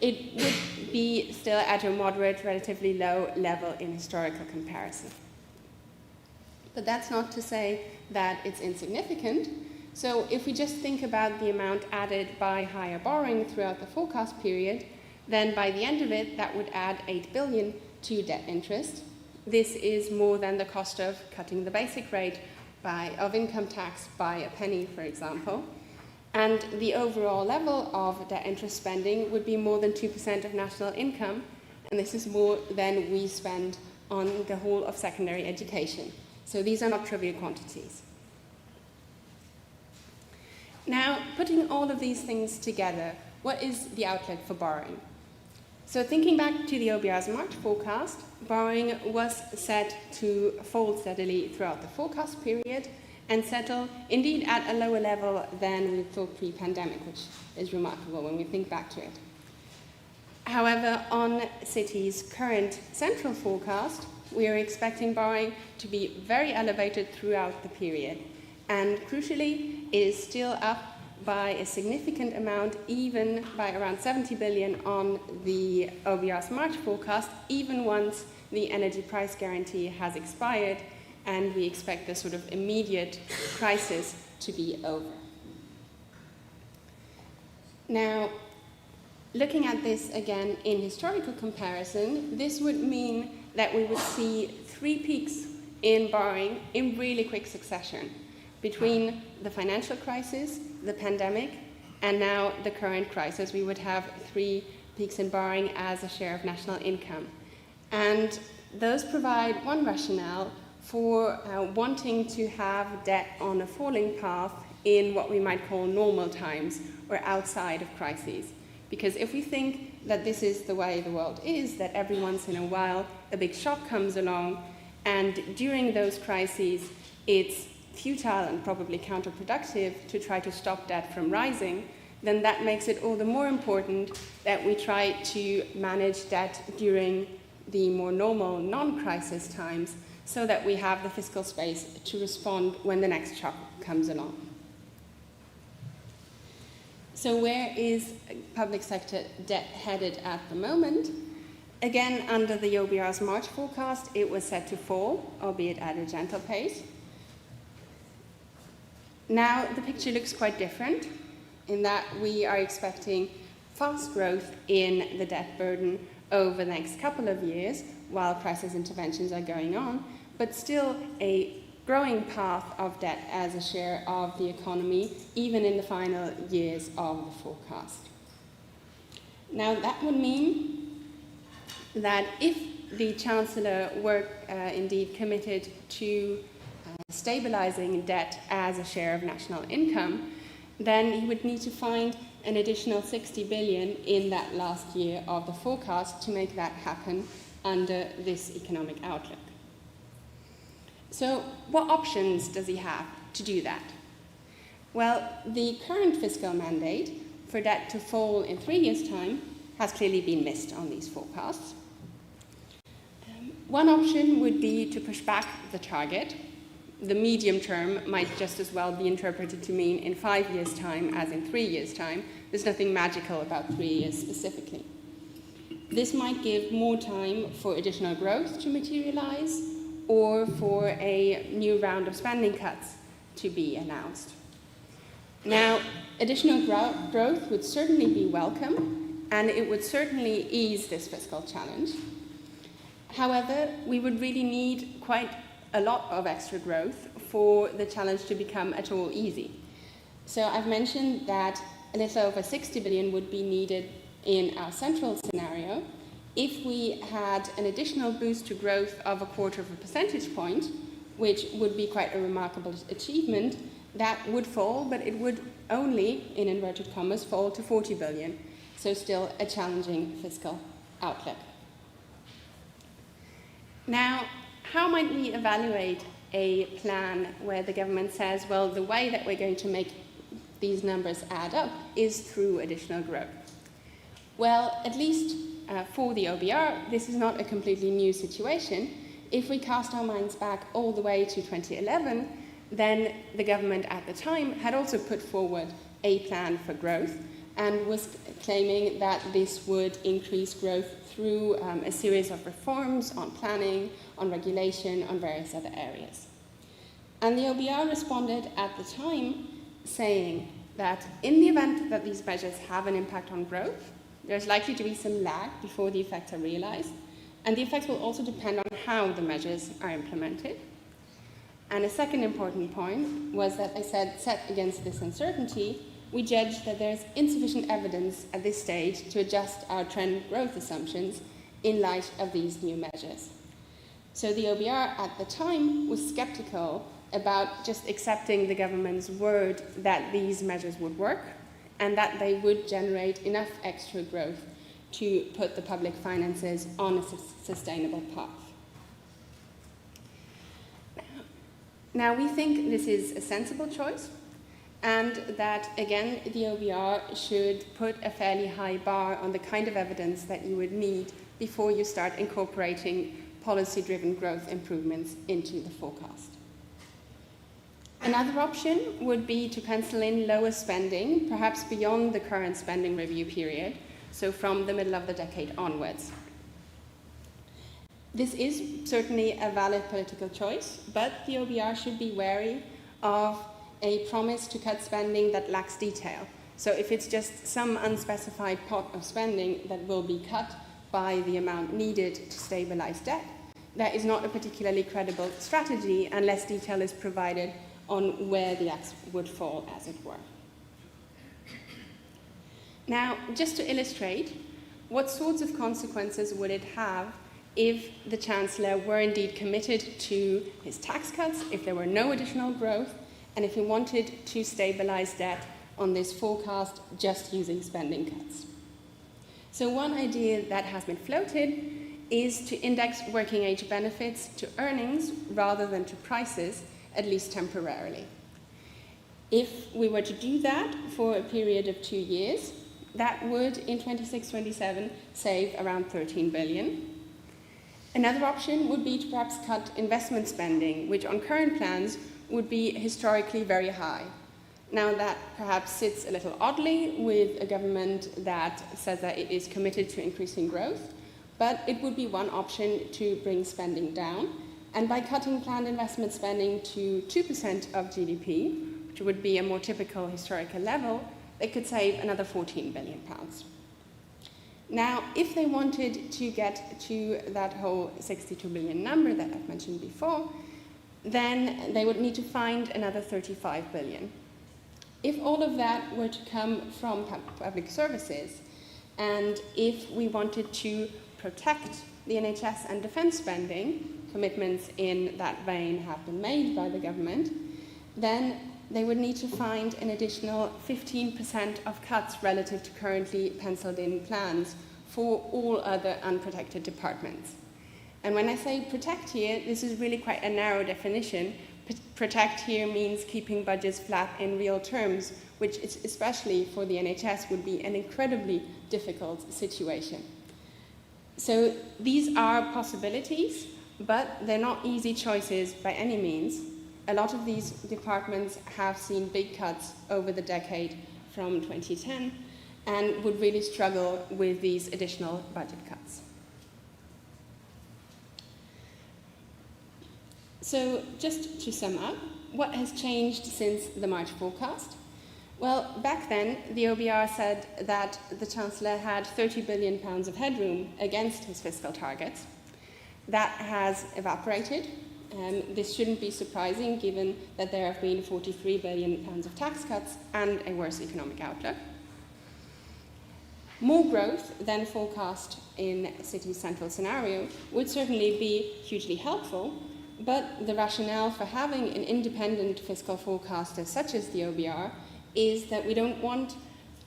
it would be still at a moderate, relatively low level in historical comparison. But that's not to say that it's insignificant. So if we just think about the amount added by higher borrowing throughout the forecast period, then by the end of it, that would add 8 billion to debt interest. This is more than the cost of cutting the basic rate of income tax by a penny, for example. And the overall level of debt interest spending would be more than 2% of national income, and this is more than we spend on the whole of secondary education. So these are not trivial quantities. Now, putting all of these things together, what is the outlook for borrowing? So thinking back to the OBR's March forecast, borrowing was set to fall steadily throughout the forecast period and settle indeed at a lower level than we thought pre-pandemic, which is remarkable when we think back to it. However, on Citi's current central forecast, we are expecting borrowing to be very elevated throughout the period, and crucially, it is still up by a significant amount, even by around 70 billion on the OBR's March forecast, even once the energy price guarantee has expired and we expect the sort of immediate crisis to be over. Now, looking at this again in historical comparison, this would mean that we would see 3 peaks in borrowing in really quick succession between the financial crisis, the pandemic, and now the current crisis. We would have 3 peaks in borrowing as a share of national income. And those provide one rationale for wanting to have debt on a falling path in what we might call normal times or outside of crises. Because if we think that this is the way the world is, that every once in a while a big shock comes along, and during those crises it's futile and probably counterproductive to try to stop debt from rising, then that makes it all the more important that we try to manage debt during the more normal non-crisis times so that we have the fiscal space to respond when the next shock comes along. So where is public sector debt headed at the moment? Again, under the OBR's March forecast, it was set to fall, albeit at a gentle pace. Now, the picture looks quite different in that we are expecting fast growth in the debt burden over the next couple of years while crisis interventions are going on, but still a growing path of debt as a share of the economy, even in the final years of the forecast. Now, that would mean that if the Chancellor were indeed committed to stabilizing debt as a share of national income, then he would need to find an additional 60 billion in that last year of the forecast to make that happen under this economic outlook. So what options does he have to do that? Well, the current fiscal mandate for debt to fall in 3 years' time has clearly been missed on these forecasts. One option would be to push back the target. The medium term might just as well be interpreted to mean in 5 years' time as in 3 years' time. There's nothing magical about 3 years specifically. This might give more time for additional growth to materialize or for a new round of spending cuts to be announced. Now, additional growth would certainly be welcome, and it would certainly ease this fiscal challenge. However, we would really need quite a lot of extra growth for the challenge to become at all easy. So I've mentioned that a little over 60 billion would be needed in our central scenario. If we had an additional boost to growth of 0.25 percentage point, which would be quite a remarkable achievement, that would fall, but it would only, in inverted commas, fall to 40 billion. So still a challenging fiscal outlook. Now, how might we evaluate a plan where the government says, well, the way that we're going to make these numbers add up is through additional growth? Well, at least for the OBR, this is not a completely new situation. If we cast our minds back all the way to 2011, then the government at the time had also put forward a plan for growth and was claiming that this would increase growth through a series of reforms on planning, on regulation, on various other areas. And the OBR responded at the time saying that in the event that these measures have an impact on growth, there's likely to be some lag before the effects are realized, and the effects will also depend on how the measures are implemented. And a second important point was that they said, set against this uncertainty, we judged that there's insufficient evidence at this stage to adjust our trend growth assumptions in light of these new measures. So the OBR at the time was skeptical about just accepting the government's word that these measures would work and that they would generate enough extra growth to put the public finances on a sustainable path. Now, we think this is a sensible choice, and that, again, the OBR should put a fairly high bar on the kind of evidence that you would need before you start incorporating policy-driven growth improvements into the forecast. Another option would be to pencil in lower spending, perhaps beyond the current spending review period, so from the middle of the decade onwards. This is certainly a valid political choice, but the OBR should be wary of a promise to cut spending that lacks detail. So if it's just some unspecified pot of spending that will be cut by the amount needed to stabilize debt, that is not a particularly credible strategy unless detail is provided on where the axe would fall, as it were. Now, just to illustrate, what sorts of consequences would it have if the Chancellor were indeed committed to his tax cuts, if there were no additional growth, and if he wanted to stabilize debt on this forecast just using spending cuts? So one idea that has been floated is to index working age benefits to earnings rather than to prices, at least temporarily. If we were to do that for a period of 2 years, that would, in 26-27, save around 13 billion. Another option would be to perhaps cut investment spending, which on current plans would be historically very high. Now that perhaps sits a little oddly with a government that says that it is committed to increasing growth, but it would be one option to bring spending down. And by cutting planned investment spending to 2% of GDP, which would be a more typical historical level, they could save another 14 billion pounds. Now, if they wanted to get to that whole 62 billion number that I've mentioned before, then they would need to find another 35 billion. If all of that were to come from public services, and if we wanted to protect the NHS and defence spending, commitments in that vein have been made by the government, then they would need to find an additional 15% of cuts relative to currently penciled in plans for all other unprotected departments. And when I say protect here, this is really quite a narrow definition. Protect here means keeping budgets flat in real terms, which is, especially for the NHS, would be an incredibly difficult situation. So these are possibilities, but they're not easy choices by any means. A lot of these departments have seen big cuts over the decade from 2010 and would really struggle with these additional budget cuts. So just to sum up, what has changed since the March forecast? Well, back then, the OBR said that the Chancellor had £30 billion of headroom against his fiscal targets. That has evaporated, This shouldn't be surprising given that there have been £43 billion of tax cuts and a worse economic outlook. More growth than forecast in Citi's central scenario would certainly be hugely helpful, but the rationale for having an independent fiscal forecaster such as the OBR is that we don't want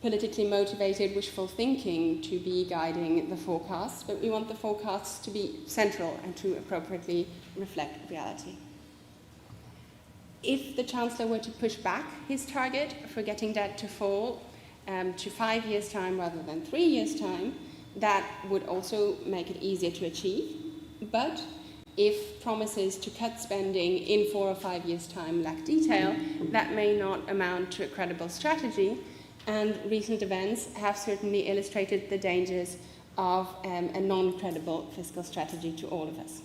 politically motivated wishful thinking to be guiding the forecasts, but we want the forecasts to be central and to appropriately reflect reality. If the Chancellor were to push back his target for getting debt to fall to 5 years' time rather than 3 years' time, that would also make it easier to achieve. But if promises to cut spending in 4 or 5 years' time lack detail, that may not amount to a credible strategy, and recent events have certainly illustrated the dangers of a non-credible fiscal strategy to all of us.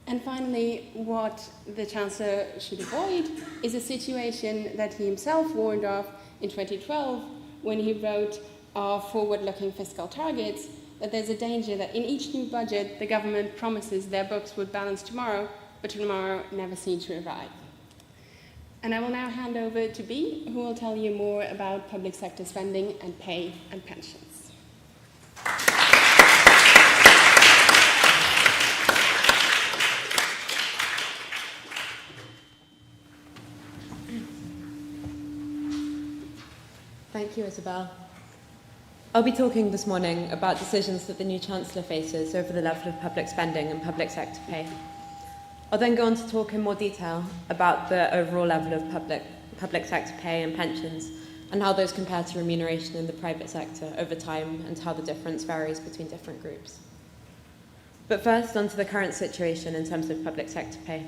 And finally, what the Chancellor should avoid is a situation that he himself warned of in 2012 when he wrote our forward-looking fiscal targets, that there's a danger that in each new budget the government promises their books would balance tomorrow, but tomorrow never seems to arrive. And I will now hand over to Bea, who will tell you more about public sector spending and pay and pensions. Thank you, Isabel. I'll be talking this morning about decisions that the new Chancellor faces over the level of public spending and public sector pay. I'll then go on to talk in more detail about the overall level of public sector pay and pensions and how those compare to remuneration in the private sector over time and how the difference varies between different groups. But first, on to the current situation in terms of public sector pay.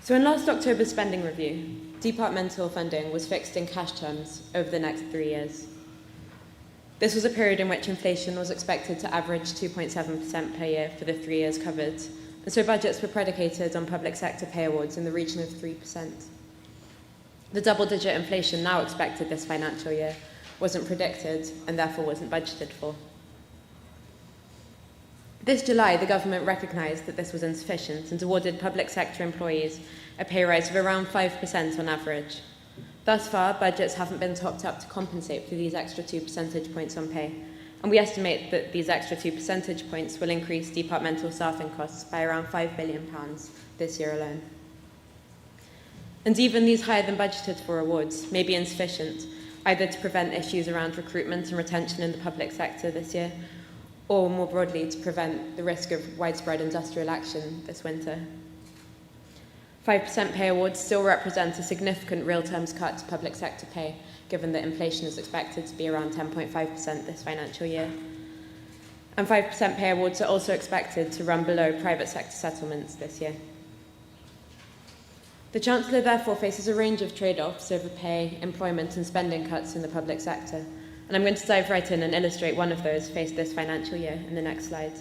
So in last October's spending review, departmental funding was fixed in cash terms over the next 3 years. This was a period in which inflation was expected to average 2.7% per year for the 3 years covered, and so budgets were predicated on public sector pay awards in the region of 3%. The double-digit inflation now expected this financial year wasn't predicted and therefore wasn't budgeted for. This July, the government recognised that this was insufficient and awarded public sector employees a pay rise of around 5% on average. Thus far, budgets haven't been topped up to compensate for these extra 2 percentage points on pay, and we estimate that these extra 2 percentage points will increase departmental staffing costs by around £5 billion this year alone. And even these higher than budgeted for awards may be insufficient, either to prevent issues around recruitment and retention in the public sector this year, or more broadly to prevent the risk of widespread industrial action this winter. 5% pay awards still represent a significant real terms cut to public sector pay, given that inflation is expected to be around 10.5% this financial year. And 5% pay awards are also expected to run below private sector settlements this year. The Chancellor therefore faces a range of trade-offs over pay, employment and spending cuts in the public sector, and I'm going to dive right in and illustrate one of those faced this financial year in the next slide.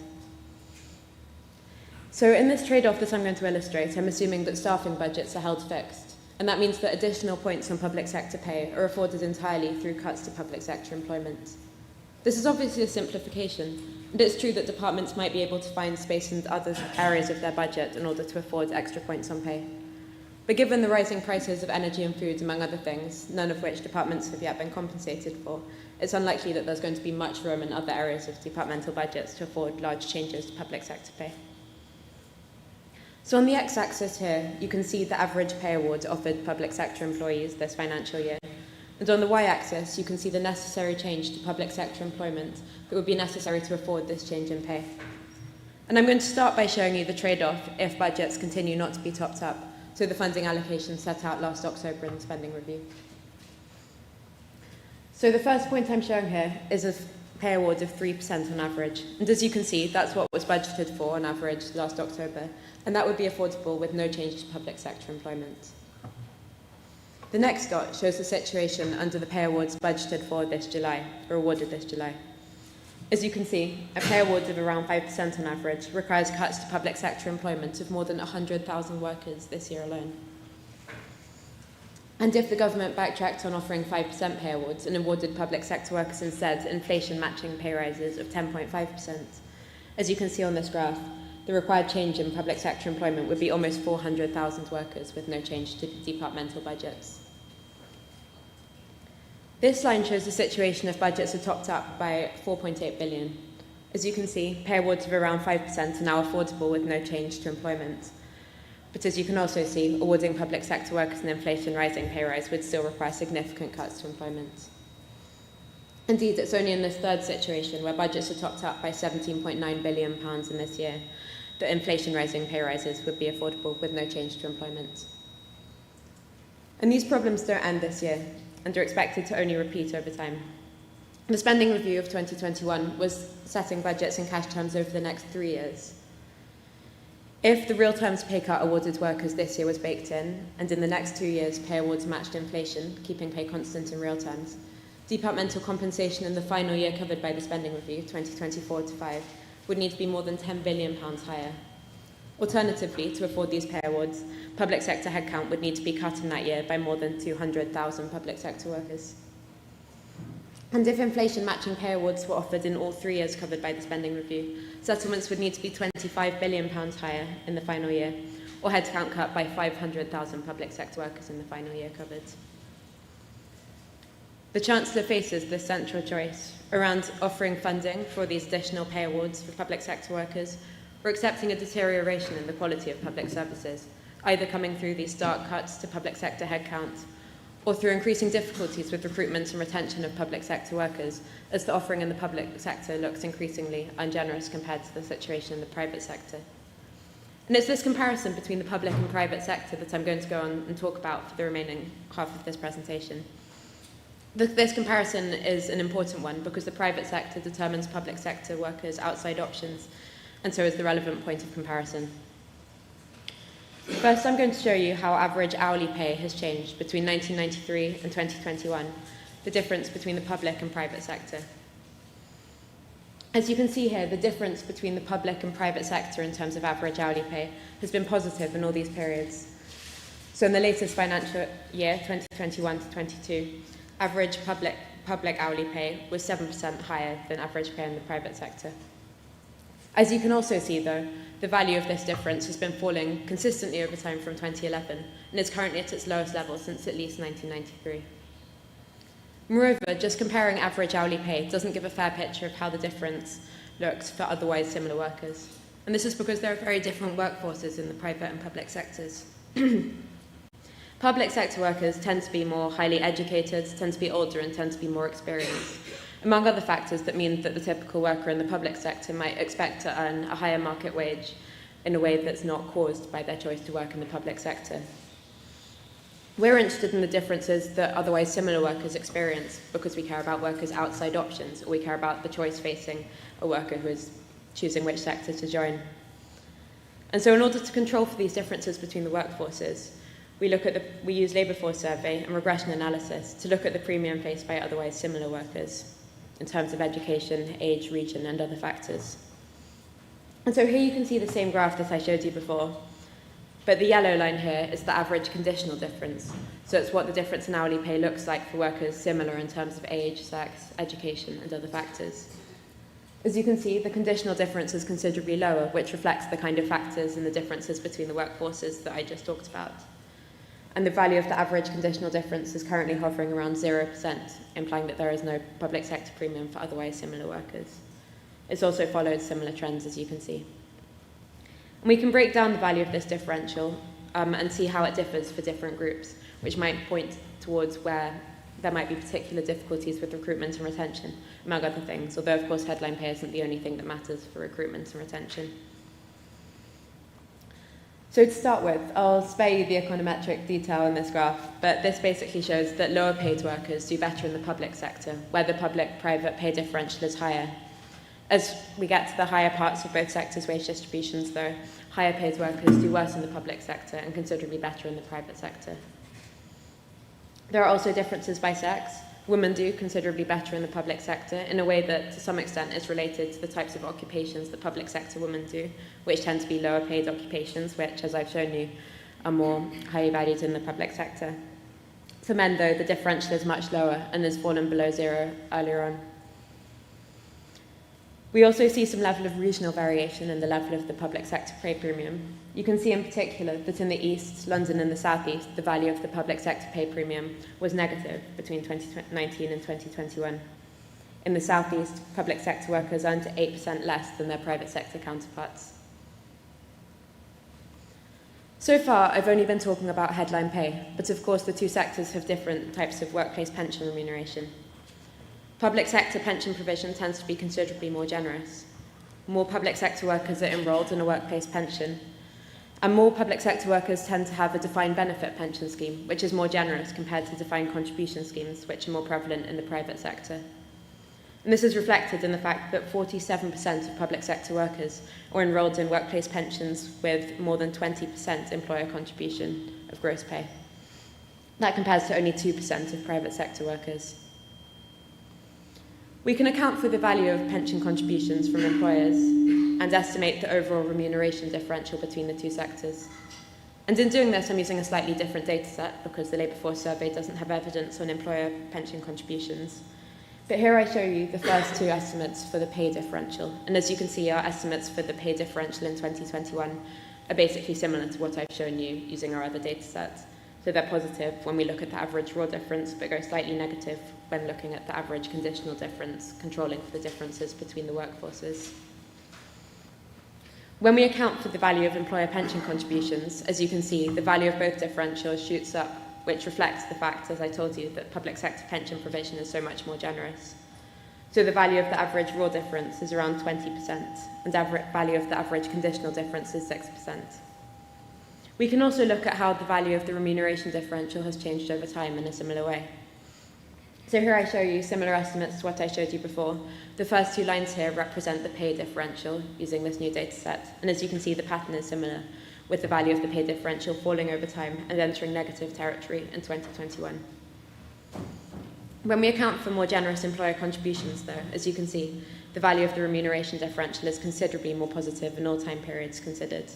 So in this trade-off that I'm going to illustrate, I'm assuming that staffing budgets are held fixed, and that means that additional points on public sector pay are afforded entirely through cuts to public sector employment. This is obviously a simplification, and it's true that departments might be able to find space in other areas of their budget in order to afford extra points on pay. But given the rising prices of energy and food, among other things, none of which departments have yet been compensated for, it's unlikely that there's going to be much room in other areas of departmental budgets to afford large changes to public sector pay. So on the x-axis here, you can see the average pay awards offered public sector employees this financial year. And on the y-axis, you can see the necessary change to public sector employment that would be necessary to afford this change in pay. And I'm going to start by showing you the trade-off if budgets continue not to be topped up, so the funding allocation set out last October in the spending review. So the first point I'm showing here is a pay award of 3% on average. And as you can see, that's what was budgeted for on average last October, and that would be affordable with no change to public sector employment. The next dot shows the situation under the pay awards budgeted for this July, or awarded this July. As you can see, a pay award of around 5% on average requires cuts to public sector employment of more than 100,000 workers this year alone. And if the government backtracked on offering 5% pay awards and awarded public sector workers instead inflation-matching pay rises of 10.5%, as you can see on this graph, the required change in public sector employment would be almost 400,000 workers with no change to departmental budgets. This line shows the situation if budgets are topped up by 4.8 billion. As you can see, pay awards of around 5% are now affordable with no change to employment. But as you can also see, awarding public sector workers an inflation-rising pay rise would still require significant cuts to employment. Indeed, it's only in this third situation, where budgets are topped up by £17.9 billion in this year, that inflation-rising pay rises would be affordable with no change to employment. And these problems don't end this year, and are expected to only repeat over time. The spending review of 2021 was setting budgets in cash terms over the next 3 years. If the real terms pay cut awarded workers this year was baked in, and in the next 2 years pay awards matched inflation, keeping pay constant in real terms, departmental compensation in the final year covered by the spending review, 2024-5, would need to be more than £10 billion higher. Alternatively, to afford these pay awards, public sector headcount would need to be cut in that year by more than 200,000 public sector workers. And if inflation matching pay awards were offered in all 3 years covered by the spending review, settlements would need to be £25 billion higher in the final year, or headcount cut by 500,000 public sector workers in the final year covered. The Chancellor faces this central choice around offering funding for these additional pay awards for public sector workers, or accepting a deterioration in the quality of public services, either coming through these stark cuts to public sector headcount, or through increasing difficulties with recruitment and retention of public sector workers, as the offering in the public sector looks increasingly ungenerous compared to the situation in the private sector. And it's this comparison between the public and private sector that I'm going to go on and talk about for the remaining half of this presentation. This comparison is an important one because the private sector determines public sector workers' outside options, and so is the relevant point of comparison. First, I'm going to show you how average hourly pay has changed between 1993 and 2021, the difference between the public and private sector. As you can see here, the difference between the public and private sector in terms of average hourly pay has been positive in all these periods. So in the latest financial year, 2021 to 22, average public hourly pay was 7% higher than average pay in the private sector. As you can also see, though, the value of this difference has been falling consistently over time from 2011 and is currently at its lowest level since at least 1993. Moreover, just comparing average hourly pay doesn't give a fair picture of how the difference looks for otherwise similar workers. And this is because there are very different workforces in the private and public sectors. Public sector workers tend to be more highly educated, tend to be older, and tend to be more experienced, among other factors that mean that the typical worker in the public sector might expect to earn a higher market wage in a way that's not caused by their choice to work in the public sector. We're interested in the differences that otherwise similar workers experience because we care about workers' outside options, or we care about the choice facing a worker who is choosing which sector to join. And so in order to control for these differences between the workforces, we use labour force survey and regression analysis to look at the premium faced by otherwise similar workers in terms of education, age, region, and other factors. And so here you can see the same graph that I showed you before, but the yellow line here is the average conditional difference. So it's what the difference in hourly pay looks like for workers similar in terms of age, sex, education, and other factors. As you can see, the conditional difference is considerably lower, which reflects the kind of factors and the differences between the workforces that I just talked about. And the value of the average conditional difference is currently hovering around 0%, implying that there is no public sector premium for otherwise similar workers. It's also followed similar trends, as you can see. And we can break down the value of this differential and see how it differs for different groups, which might point towards where there might be particular difficulties with recruitment and retention, among other things, although of course headline pay isn't the only thing that matters for recruitment and retention. So to start with, I'll spare you the econometric detail in this graph, but this basically shows that lower paid workers do better in the public sector, where the public-private pay differential is higher. As we get to the higher parts of both sectors' wage distributions, though, higher paid workers do worse in the public sector and considerably better in the private sector. There are also differences by sex. Women do considerably better in the public sector in a way that to some extent is related to the types of occupations that public sector women do, which tend to be lower paid occupations, which, as I've shown you, are more highly valued in the public sector. For men, though, the differential is much lower and has fallen below zero earlier on. We also see some level of regional variation in the level of the public sector pay premium. You can see in particular that in the East, London and the South East, the value of the public sector pay premium was negative between 2019 and 2021. In the South East, public sector workers earned 8% less than their private sector counterparts. So far, I've only been talking about headline pay, but of course the two sectors have different types of workplace pension remuneration. Public sector pension provision tends to be considerably more generous. More public sector workers are enrolled in a workplace pension, and more public sector workers tend to have a defined benefit pension scheme, which is more generous compared to defined contribution schemes, which are more prevalent in the private sector. And this is reflected in the fact that 47% of public sector workers are enrolled in workplace pensions with more than 20% employer contribution of gross pay. That compares to only 2% of private sector workers. We can account for the value of pension contributions from employers and estimate the overall remuneration differential between the two sectors. And in doing this, I'm using a slightly different data set because the Labour Force Survey doesn't have evidence on employer pension contributions. But here I show you the first two estimates for the pay differential. And as you can see, our estimates for the pay differential in 2021 are basically similar to what I've shown you using our other data sets. So they're positive when we look at the average raw difference, but go slightly negative when looking at the average conditional difference, controlling for the differences between the workforces. When we account for the value of employer pension contributions, as you can see, the value of both differentials shoots up, which reflects the fact, as I told you, that public sector pension provision is so much more generous. So the value of the average raw difference is around 20%, and value of the average conditional difference is 6%. We can also look at how the value of the remuneration differential has changed over time in a similar way. So here I show you similar estimates to what I showed you before. The first two lines here represent the pay differential using this new data set, and as you can see, the pattern is similar, with the value of the pay differential falling over time and entering negative territory in 2021. When we account for more generous employer contributions, though, as you can see, the value of the remuneration differential is considerably more positive in all time periods considered.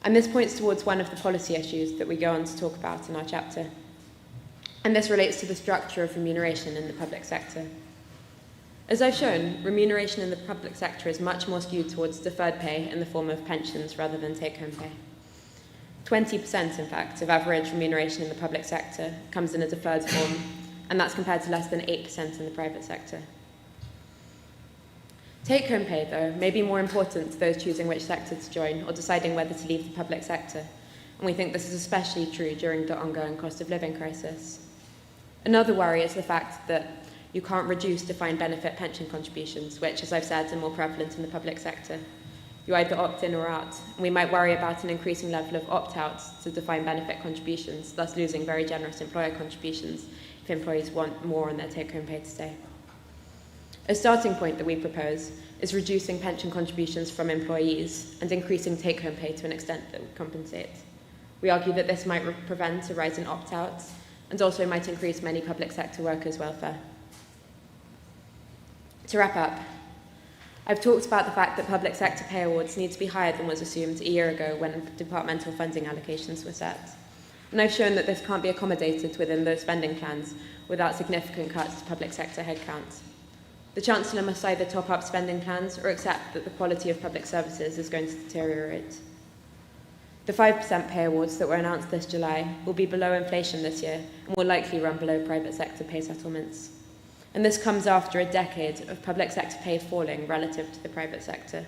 And this points towards one of the policy issues that we go on to talk about in our chapter. And this relates to the structure of remuneration in the public sector. As I've shown, remuneration in the public sector is much more skewed towards deferred pay in the form of pensions rather than take-home pay. 20%, in fact, of average remuneration in the public sector comes in a deferred form, and that's compared to less than 8% in the private sector. Take-home pay, though, may be more important to those choosing which sector to join or deciding whether to leave the public sector, and we think this is especially true during the ongoing cost of living crisis. Another worry is the fact that you can't reduce defined benefit pension contributions, which, as I've said, are more prevalent in the public sector. You either opt in or out, and we might worry about an increasing level of opt-outs to defined benefit contributions, thus losing very generous employer contributions if employees want more on their take-home pay to stay. A starting point that we propose is reducing pension contributions from employees and increasing take-home pay to an extent that would compensate. We argue that this might prevent a rise in opt-outs and also might increase many public sector workers' welfare. To wrap up, I've talked about the fact that public sector pay awards need to be higher than was assumed a year ago when departmental funding allocations were set. And I've shown that this can't be accommodated within those spending plans without significant cuts to public sector headcount. The Chancellor must either top up spending plans or accept that the quality of public services is going to deteriorate. The 5% pay awards that were announced this July will be below inflation this year and will likely run below private sector pay settlements. And this comes after a decade of public sector pay falling relative to the private sector.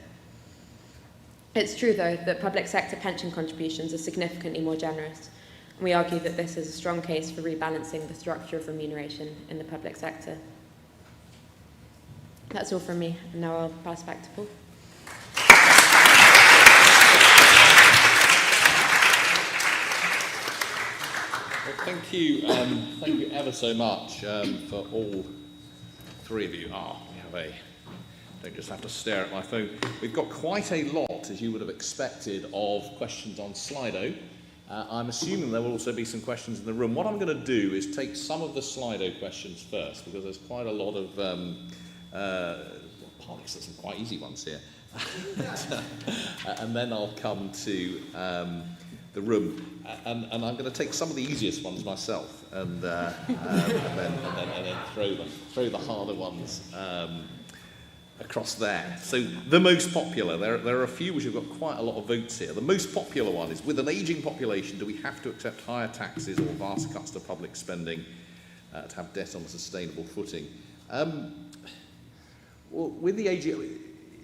It's true, though, that public sector pension contributions are significantly more generous, and we argue that this is a strong case for rebalancing the structure of remuneration in the public sector. That's all from me, and now I'll pass back to Paul. Well, thank you ever so much for all three of you. Don't just have to stare at my phone. We've got quite a lot, as you would have expected, of questions on Slido. I'm assuming there will also be some questions in the room. What I'm going to do is take some of the Slido questions first, because there's quite a lot of, partly there's some quite easy ones here. And then I'll come to the room, and I'm going to take some of the easiest ones myself, and then throw the harder ones across there. So the most popular, there are a few which have got quite a lot of votes here. The most popular one is, with an ageing population, do we have to accept higher taxes or vast cuts to public spending to have debt on a sustainable footing? Well, with the ageing,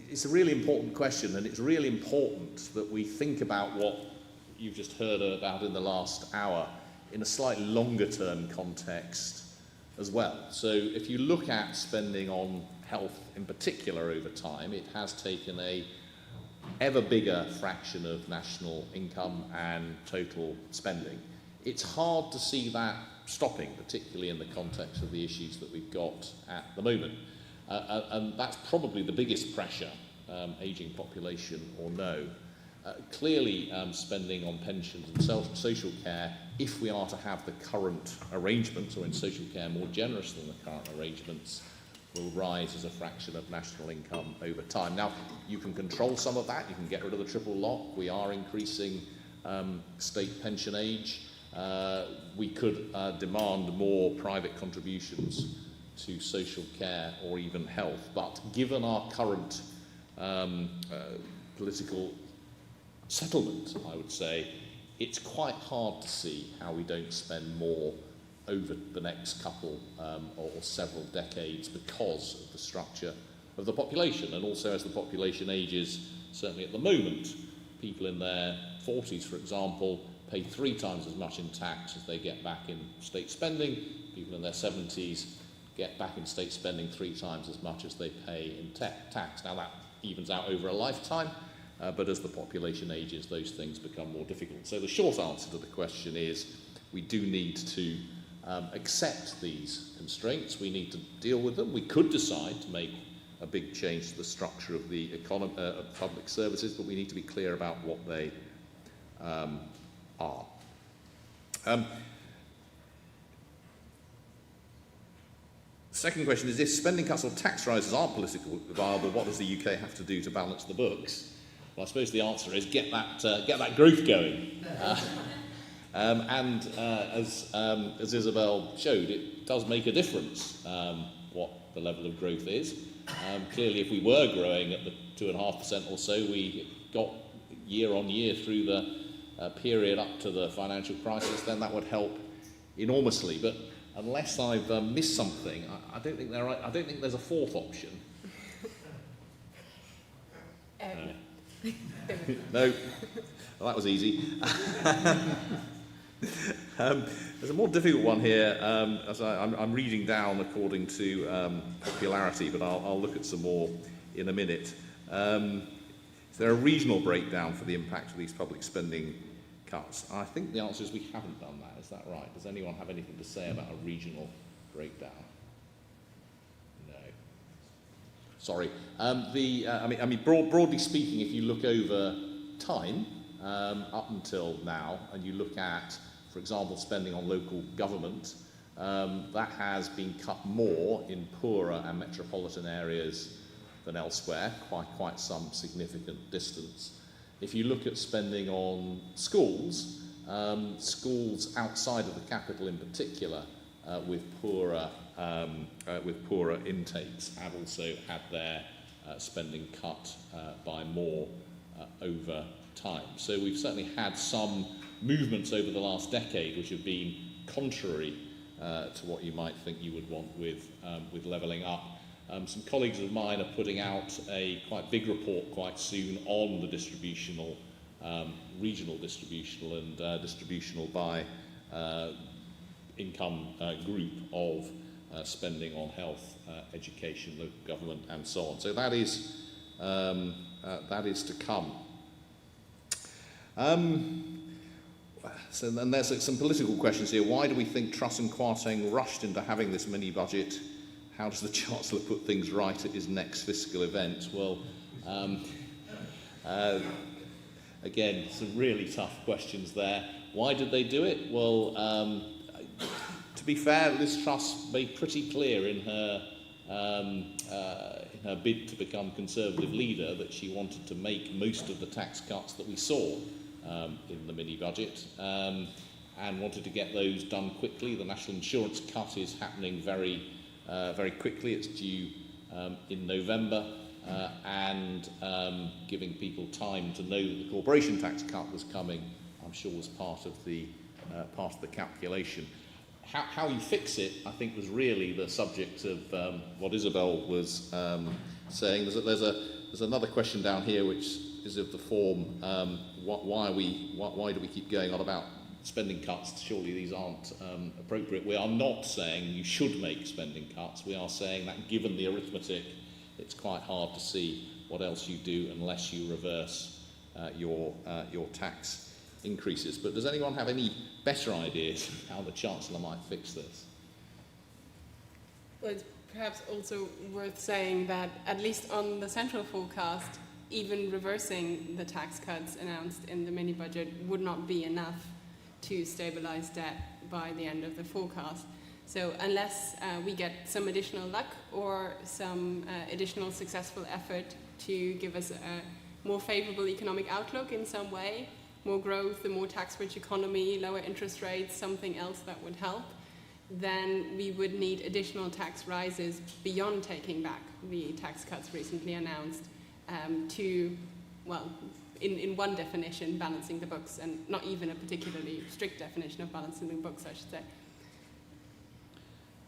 it's a really important question, and it's really important that we think about what you've just heard about in the last hour in a slightly longer term context as well. So if you look at spending on health in particular over time, it has taken a ever bigger fraction of national income and total spending. It's hard to see that stopping, particularly in the context of the issues that we've got at the moment. And that's probably the biggest pressure, ageing population or no. Clearly, spending on pensions and social care, if we are to have the current arrangements, or in social care more generous than the current arrangements, will rise as a fraction of national income over time. Now, you can control some of that. You can get rid of the triple lock. We are increasing state pension age. We could demand more private contributions to social care or even health. But given our current political settlement, I would say, it's quite hard to see how we don't spend more over the next couple or several decades because of the structure of the population, and also as the population ages. Certainly at the moment, people in their 40s, for example, pay 3 times as much in tax as they get back in state spending. People in their 70s get back in state spending 3 times as much as they pay in tax. Now that evens out over a lifetime, but as the population ages, those things become more difficult. So the short answer to the question is we do need to accept these constraints. We need to deal with them. We could decide to make a big change to the structure of the economy, of public services, but we need to be clear about what they are. Second question is, if spending cuts or tax rises aren't politically viable, what does the UK have to do to balance the books? Well, I suppose the answer is get that growth going. As Isabel showed, it does make a difference what the level of growth is. Clearly, if we were growing at the 2.5% or so we got year on year through the period up to the financial crisis, then that would help enormously. But unless I've missed something, I don't think there's a fourth option. No, well, that was easy. There's a more difficult one here, as I'm reading down according to popularity, but I'll look at some more in a minute. Is there a regional breakdown for the impact of these public spending cuts? I think the answer is we haven't done that. Is that right? Does anyone have anything to say about a regional breakdown? No. Sorry. Broadly speaking, if you look over time, up until now, and you look at, for example, spending on local government, that has been cut more in poorer and metropolitan areas than elsewhere, quite some significant distance. If you look at spending on schools, schools outside of the capital in particular, with poorer intakes, have also had their spending cut by more over time. So we've certainly had some movements over the last decade which have been contrary to what you might think you would want with levelling up. Some colleagues of mine are putting out a quite big report quite soon on the distributional, regional distributional and distributional by income group of spending on health, education, local government and so on. So that is to come. So then there's some political questions here. Why do we think Truss and Kwarteng rushed into having this mini budget? How does the Chancellor put things right at his next fiscal event? Well, again, some really tough questions there. Why did they do it? Well, to be fair, Liz Truss made pretty clear in her bid to become Conservative leader that she wanted to make most of the tax cuts that we saw in the mini-budget and wanted to get those done quickly. The national insurance cut is happening very quickly. It's due in November, and giving people time to know that the corporation tax cut was coming, I'm sure was part of the calculation. How you fix it, I think, was really the subject of what Isabel was saying. There's another question down here which is of the form, why do we keep going on about spending cuts? Surely these aren't appropriate. We are not saying you should make spending cuts. We are saying that given the arithmetic, it's quite hard to see what else you do unless you reverse your tax increases. But does anyone have any better ideas of how the Chancellor might fix this? Well, it's perhaps also worth saying that at least on the central forecast, even reversing the tax cuts announced in the mini-budget would not be enough to stabilize debt by the end of the forecast. So unless we get some additional luck or some additional successful effort to give us a more favorable economic outlook in some way, more growth, a more tax-rich economy, lower interest rates, something else that would help, then we would need additional tax rises beyond taking back the tax cuts recently announced to, well, in one definition, balancing the books, and not even a particularly strict definition of balancing the books, I should say.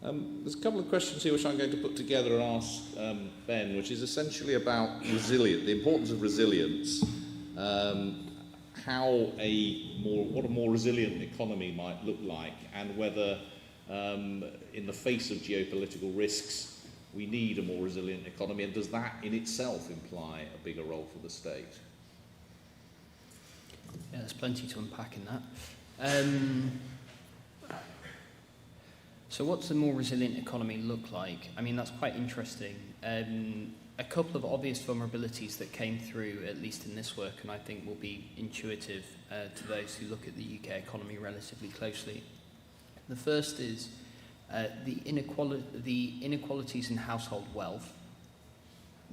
There's a couple of questions here which I'm going to put together and ask Ben, which is essentially about resilience, the importance of resilience, what a more resilient economy might look like, and whether in the face of geopolitical risks we need a more resilient economy, and does that in itself imply a bigger role for the state? Yeah, there's plenty to unpack in that. So what's a more resilient economy look like? I mean, that's quite interesting. A couple of obvious vulnerabilities that came through, at least in this work, and I think will be intuitive to those who look at the UK economy relatively closely. The first is the inequalities in household wealth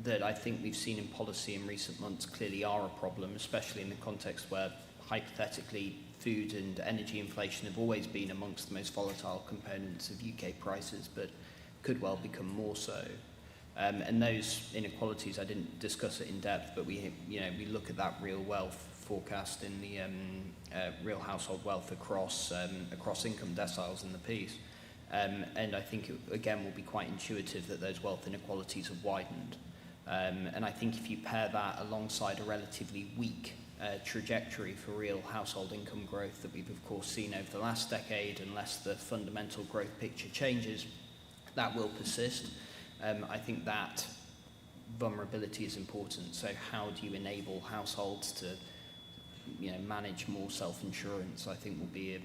that I think we've seen in policy in recent months clearly are a problem, especially in the context where, hypothetically, food and energy inflation have always been amongst the most volatile components of UK prices, but could well become more so. And those inequalities, I didn't discuss it in depth, but we look at that real wealth forecast in the real household wealth across income deciles in the piece. And I think it, again, will be quite intuitive that those wealth inequalities have widened. And I think if you pair that alongside a relatively weak trajectory for real household income growth that we've of course seen over the last decade, unless the fundamental growth picture changes, that will persist. I think that vulnerability is important. So how do you enable households to manage more self-insurance, I think will be,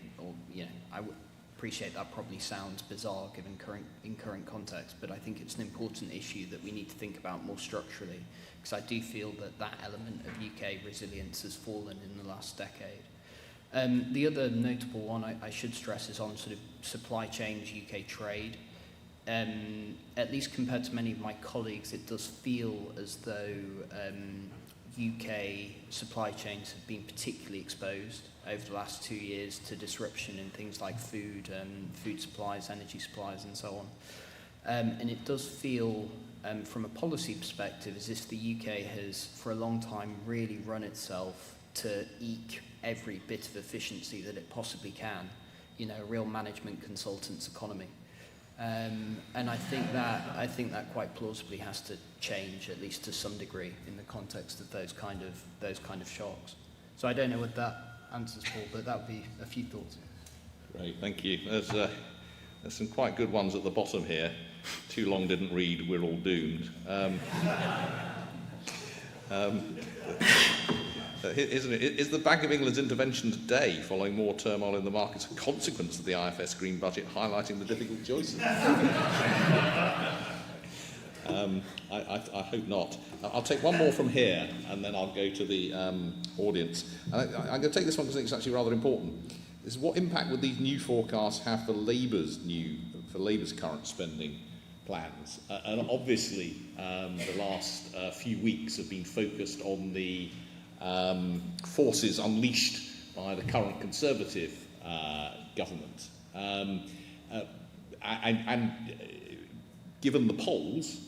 I would appreciate that probably sounds bizarre given current context, but I think it's an important issue that we need to think about more structurally, because I do feel that element of UK resilience has fallen in the last decade. The other notable one I should stress is on sort of supply chains, UK trade. At least compared to many of my colleagues, it does feel as though UK supply chains have been particularly exposed over the last 2 years to disruption in things like food supplies, energy supplies, and so on. And it does feel, from a policy perspective, as if the UK has, for a long time, really run itself to eke every bit of efficiency that it possibly can. A real management consultant's economy. And I think that quite plausibly has to change, at least to some degree, in the context of those kind of shocks. So I don't know what that answers, Paul, but that would be a few thoughts. Great, thank you. There's some quite good ones at the bottom here. Too long didn't read, we're all doomed. Isn't it? Is the Bank of England's intervention today, following more turmoil in the markets, a consequence of the IFS Green Budget highlighting the difficult choices? I hope not. I'll take one more from here, and then I'll go to the audience. I'm going to take this one because I think it's actually rather important. This is what impact would these new forecasts have for Labour's current spending plans? And obviously, the last few weeks have been focused on the forces unleashed by the current Conservative government. And given the polls,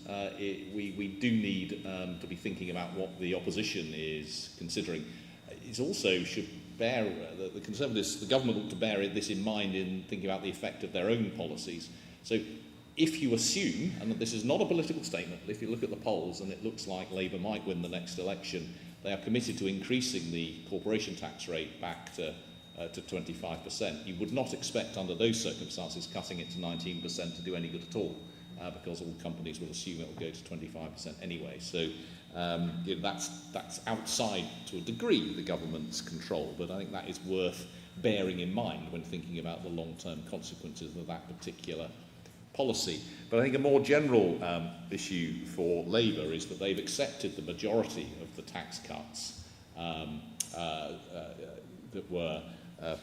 we do need to be thinking about what the opposition is considering. It also should bear, the Conservatives, the government ought to bear this in mind in thinking about the effect of their own policies. So if you assume, and this is not a political statement, but if you look at the polls and it looks like Labour might win the next election, they are committed to increasing the corporation tax rate back to 25%. You would not expect under those circumstances cutting it to 19% to do any good at all, because all companies will assume it will go to 25% anyway. So that's outside, to a degree, the government's control, but I think that is worth bearing in mind when thinking about the long-term consequences of that particular policy. But I think a more general issue for Labour is that they've accepted the majority of the tax cuts that were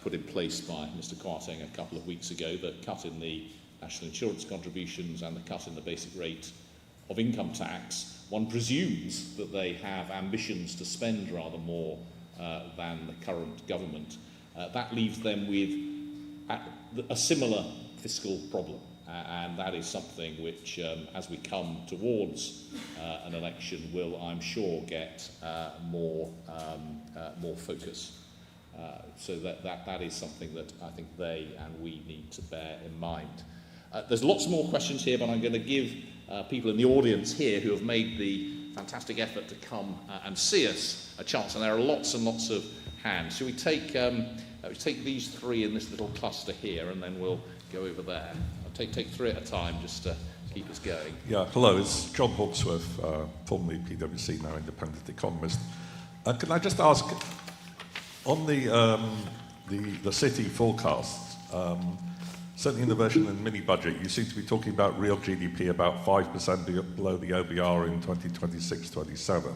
put in place by Mr Kwarteng a couple of weeks ago, the cut in the national insurance contributions and the cut in the basic rate of income tax. One presumes that they have ambitions to spend rather more than the current government. That leaves them with a similar fiscal problem. And that is something which, as we come towards an election, will, I'm sure, get more focus. So that is something that I think they and we need to bear in mind. There's lots more questions here, but I'm going to give people in the audience here who have made the fantastic effort to come and see us a chance. And there are lots and lots of hands. Shall we take these three in this little cluster here, and then we'll go over there. I'll take three at a time just to keep us going. Yeah, hello, it's John Hawksworth, formerly PwC, now independent economist. Can I just ask, on the Citi forecasts, certainly in the version of the mini-budget, you seem to be talking about real GDP about 5% below the OBR in 2026-27,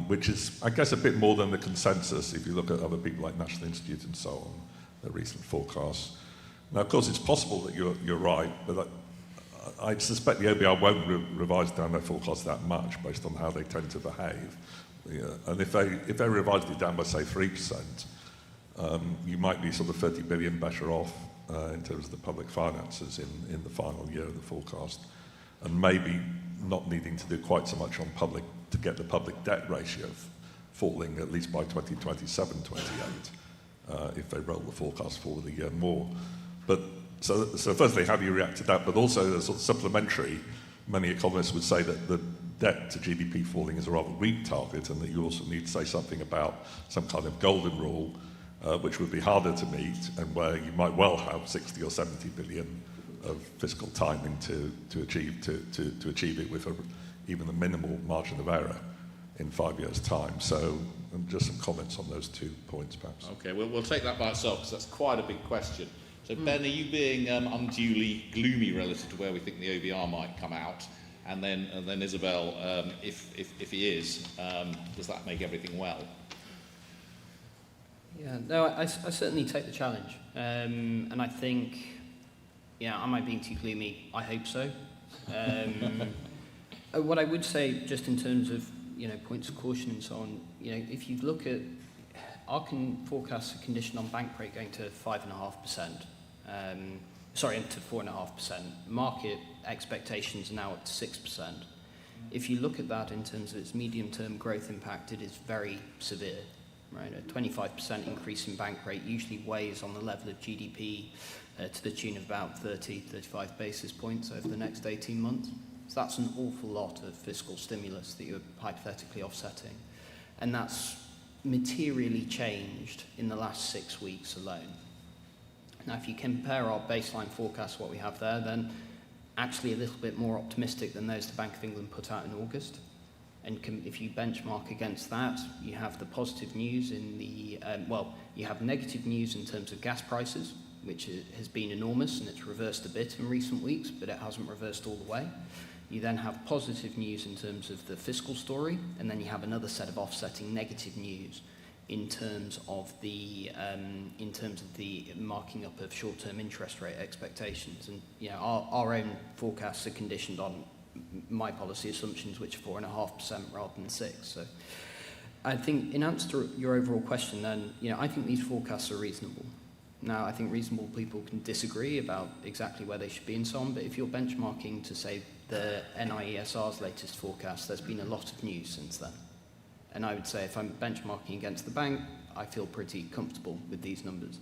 which is, I guess, a bit more than the consensus if you look at other people like National Institute and so on, their recent forecasts. Now, of course, it's possible that you're right, but I suspect the OBR won't revise down their forecast that much based on how they tend to behave. Yeah. And if they revised it down by, say, 3%, you might be sort of 30 billion better off in terms of the public finances in the final year of the forecast, and maybe not needing to do quite so much on public to get the public debt ratio falling at least by 2027-28 if they roll the forecast forward a year more. But so firstly, how do you react to that? But also, as sort of supplementary, many economists would say that the debt to GDP falling is a rather weak target, and that you also need to say something about some kind of golden rule, which would be harder to meet, and where you might well have 60 or 70 billion of fiscal timing to achieve it with even a minimal margin of error in 5 years' time. So, just some comments on those 2 points, perhaps. Okay, we'll take that by itself, because that's quite a big question. So, Ben, are you being unduly gloomy relative to where we think the OBR might come out? And then Isabel, if he is, does that make everything well? Yeah, no, I certainly take the challenge. And I think, yeah, am I being too gloomy? I hope so. What I would say, just in terms of, points of caution and so on, if you look at our forecasts are conditioned on bank rate going to 5.5%. To 4.5%. Market expectations are now up to 6%. If you look at that in terms of its medium-term growth impact, it is very severe. Right, a 25% increase in bank rate usually weighs on the level of GDP to the tune of about 35 basis points over the next 18 months. So that's an awful lot of fiscal stimulus that you're hypothetically offsetting. And that's materially changed in the last 6 weeks alone. Now, if you compare our baseline forecast, what we have there, then actually a little bit more optimistic than those the Bank of England put out in August. And if you benchmark against that, you have the positive news in the, you have negative news in terms of gas prices, which has been enormous, and it's reversed a bit in recent weeks, but it hasn't reversed all the way. You then have positive news in terms of the fiscal story, and then you have another set of offsetting negative news in terms of the marking up of short-term interest rate expectations. And our own forecasts are conditioned on my policy assumptions, which are 4.5% rather than 6%. So I think in answer to your overall question, then I think these forecasts are reasonable. Now, I think reasonable people can disagree about exactly where they should be and so on, but if you're benchmarking to, say, the NIESR's latest forecast, there's been a lot of news since then. And I would say if I'm benchmarking against the bank, I feel pretty comfortable with these numbers.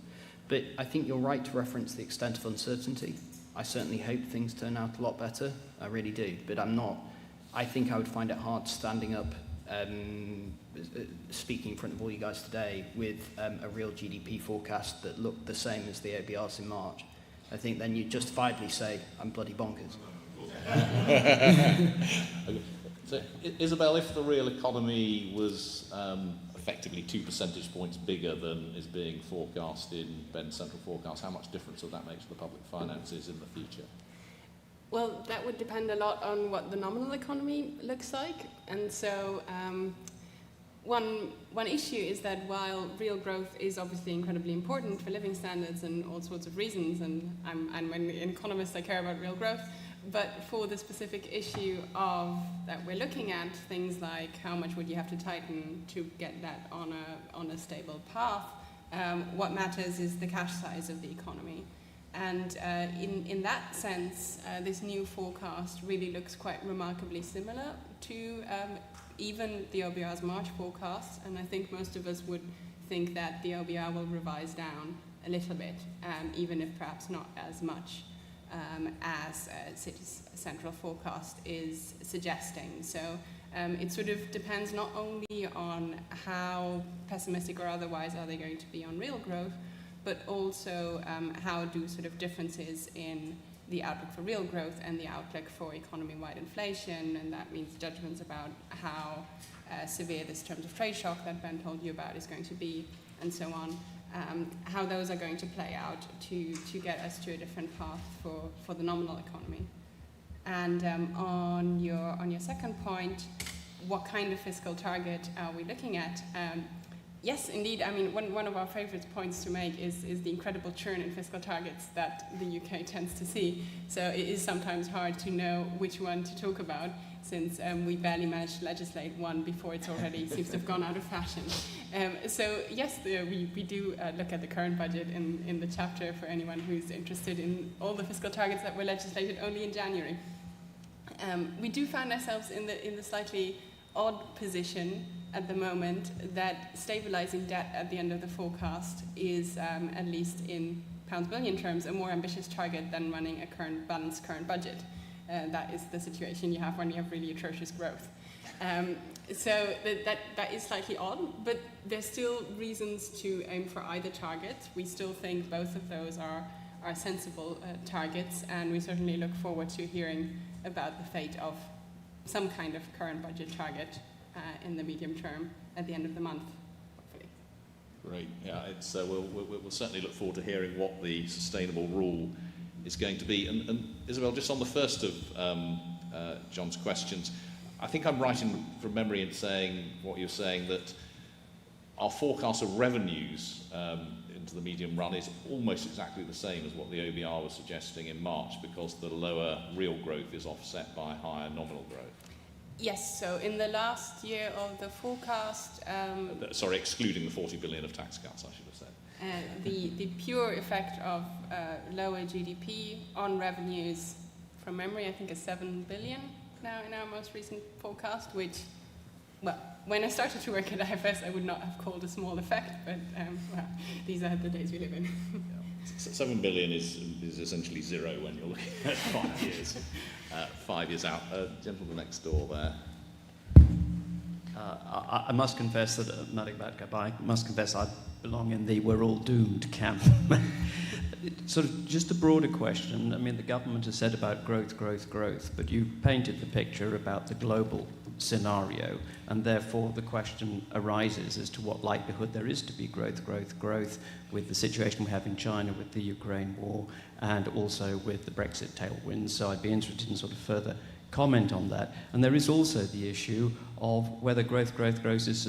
But I think you're right to reference the extent of uncertainty. I certainly hope things turn out a lot better. I really do. But I think I would find it hard standing up, speaking in front of all you guys today, with a real GDP forecast that looked the same as the OBRs in March. I think then you justifiably say, I'm bloody bonkers. So, Isabel, if the real economy was effectively 2 percentage points bigger than is being forecast in Ben's central forecast, how much difference would that make to the public finances in the future? Well, that would depend a lot on what the nominal economy looks like. And so one issue is that while real growth is obviously incredibly important for living standards and all sorts of reasons, and I'm an economist, I care about real growth, but for the specific issue of that we're looking at, things like how much would you have to tighten to get that on a stable path, what matters is the cash size of the economy. And in that sense, this new forecast really looks quite remarkably similar to even the OBR's March forecast, and I think most of us would think that the OBR will revise down a little bit, even if perhaps not as much as Citi's central forecast is suggesting. So it sort of depends not only on how pessimistic or otherwise are they going to be on real growth, but also how do sort of differences in the outlook for real growth and the outlook for economy-wide inflation, and that means judgments about how severe this terms of trade shock that Ben told you about is going to be, and so on. How those are going to play out to get us to a different path for the nominal economy. And on your second point, what kind of fiscal target are we looking at? Yes, indeed. I mean, one of our favorite points to make is the incredible churn in fiscal targets that the UK tends to see. So it is sometimes hard to know which one to talk about, since we barely managed to legislate one before it's already seems to have gone out of fashion. So yes, we do look at the current budget in the chapter for anyone who's interested in all the fiscal targets that were legislated only in January. We do find ourselves in the slightly odd position at the moment that stabilizing debt at the end of the forecast is, at least in pounds billion terms, a more ambitious target than running a balanced current budget. That is the situation you have when you have really atrocious growth. So that is slightly odd, but there's still reasons to aim for either target. We still think both of those are sensible targets, and we certainly look forward to hearing about the fate of some kind of current budget target in the medium term at the end of the month, hopefully. Great. Yeah, it's, we'll certainly look forward to hearing what the sustainable rule is going to be. And Isabel, just on the first of John's questions, I think I'm right from memory in saying what you're saying, that our forecast of revenues into the medium run is almost exactly the same as what the OBR was suggesting in March, because the lower real growth is offset by higher nominal growth. Yes, so in the last year of the forecast... sorry, excluding the 40 billion of tax cuts, I should have said. The pure effect of lower GDP on revenues, from memory, I think is 7 billion now in our most recent forecast, which, well, when I started to work at IFS, I would not have called a small effect, but well, these are the days we live in. 7 billion is essentially zero when you're looking at 5 years. 5 years out. Gentleman next door there. I must confess that, nothing about Gab, I must confess I belong in the we're all doomed camp. Sort of just a broader question. I mean, the government has said about growth, but you painted the picture about the global scenario, and therefore the question arises as to what likelihood there is to be growth with the situation we have in China with the Ukraine war and also with the Brexit tailwinds. So I'd be interested in sort of further comment on that. And there is also the issue of whether growth is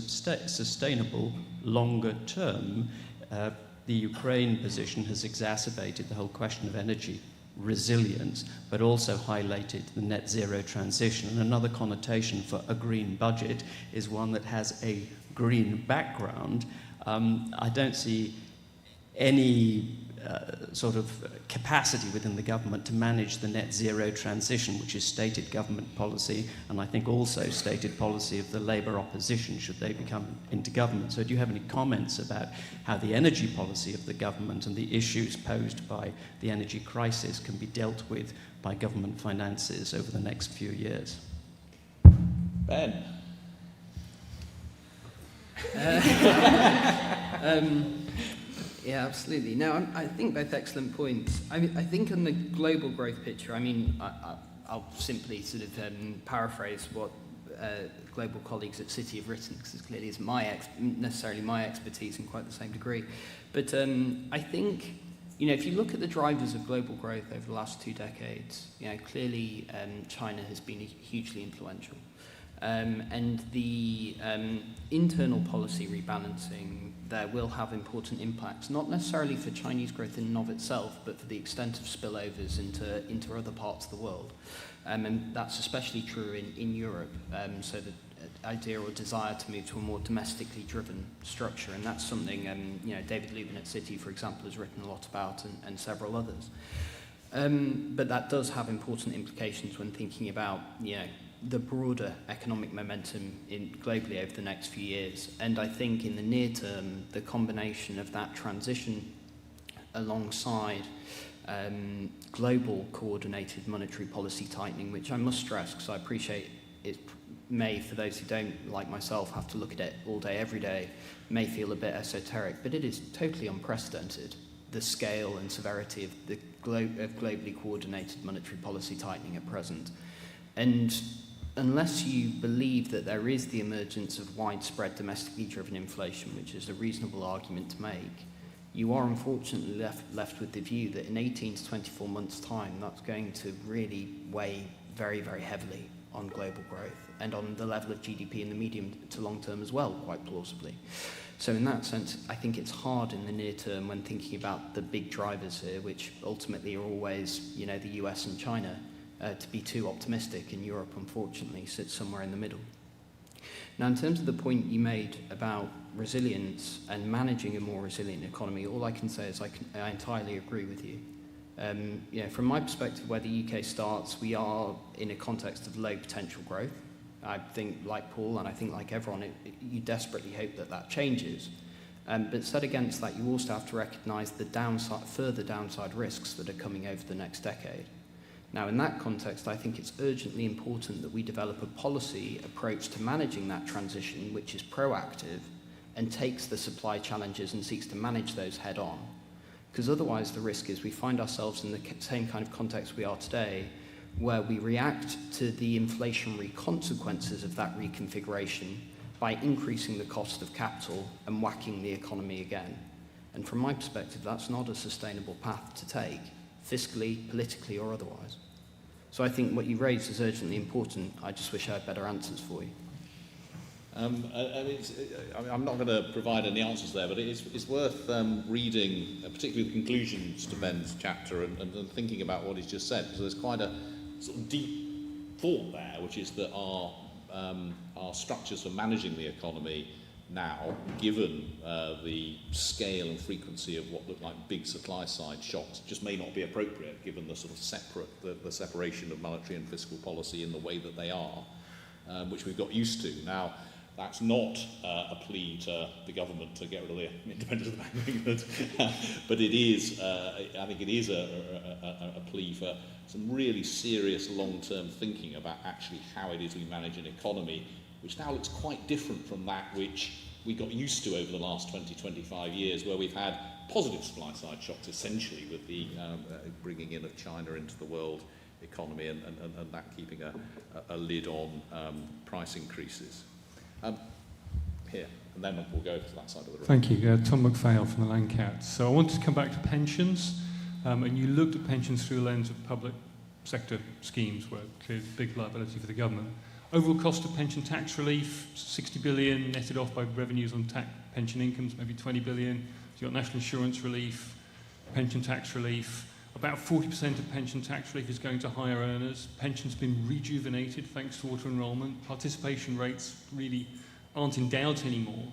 sustainable longer term. The Ukraine position has exacerbated the whole question of energy resilience, but also highlighted the net zero transition. And another connotation for a green budget is one that has a green background. I don't see any sort of capacity within the government to manage the net zero transition, which is stated government policy, and I think also stated policy of the Labour opposition should they become into government. So do you have any comments about how the energy policy of the government and the issues posed by the energy crisis can be dealt with by government finances over the next few years? Ben? Yeah, absolutely. No, I think both excellent points. I think on the global growth picture, I'll simply sort of paraphrase what global colleagues at Citi have written, because it clearly isn't necessarily my expertise in quite the same degree. But I think, if you look at the drivers of global growth over the last 2 decades, clearly China has been hugely influential. And the internal policy rebalancing there will have important impacts, not necessarily for Chinese growth in and of itself, but for the extent of spillovers into other parts of the world. And that's especially true in Europe, so the idea or desire to move to a more domestically driven structure. And that's something David Lubin at Citi, for example, has written a lot about, and several others. But that does have important implications when thinking about the broader economic momentum globally over the next few years. And I think in the near term, the combination of that transition alongside global coordinated monetary policy tightening, which I must stress because I appreciate it may, for those who don't, like myself, have to look at it all day, every day, may feel a bit esoteric, but it is totally unprecedented, the scale and severity of the globally coordinated monetary policy tightening at present. And unless you believe that there is the emergence of widespread domestically driven inflation, which is a reasonable argument to make, you are unfortunately left with the view that in 18 to 24 months' time, that's going to really weigh very, very heavily on global growth and on the level of GDP in the medium to long term as well, quite plausibly. So in that sense, I think it's hard in the near term when thinking about the big drivers here, which ultimately are always, the US and China, to be too optimistic, and Europe, unfortunately, sits somewhere in the middle. Now, in terms of the point you made about resilience and managing a more resilient economy, all I can say is I entirely agree with you. From my perspective, where the UK starts, we are in a context of low potential growth. I think, like Paul, and I think like everyone, you desperately hope that changes. But set against that, you also have to recognise the further downside risks that are coming over the next decade. Now, in that context, I think it's urgently important that we develop a policy approach to managing that transition, which is proactive and takes the supply challenges and seeks to manage those head on. Because otherwise, the risk is we find ourselves in the same kind of context we are today, where we react to the inflationary consequences of that reconfiguration by increasing the cost of capital and whacking the economy again. And from my perspective, that's not a sustainable path to take, fiscally, politically, or otherwise. So I think what you raised is urgently important. I just wish I had better answers for you. I'm not going to provide any answers there, but it's worth reading, particularly the conclusions to Ben's chapter and thinking about what he's just said, because there's quite a sort of deep thought there, which is that our structures for managing the economy now, given the scale and frequency of what look like big supply-side shocks, just may not be appropriate, given the sort of the separation of monetary and fiscal policy in the way that they are, which we've got used to. Now, that's not a plea to the government to get rid of the independence of the Bank of England, but it is, I think it is a plea for some really serious long-term thinking about actually how it is we manage an economy, which now looks quite different from that which we got used to over the last 20, 25 years, where we've had positive supply-side shocks, essentially, with the bringing in of China into the world economy and that keeping a lid on price increases. Here, and then we'll go to that side of the room. Thank you. Tom McPhail from the Landcats. So I wanted to come back to pensions, and you looked at pensions through the lens of public sector schemes, where clearly big liability for the government. Overall cost of pension tax relief, 60 billion, netted off by revenues on pension incomes, maybe 20 billion. So you've got national insurance relief, pension tax relief. About 40% of pension tax relief is going to higher earners. Pension's been rejuvenated thanks to auto-enrolment. Participation rates really aren't in doubt anymore.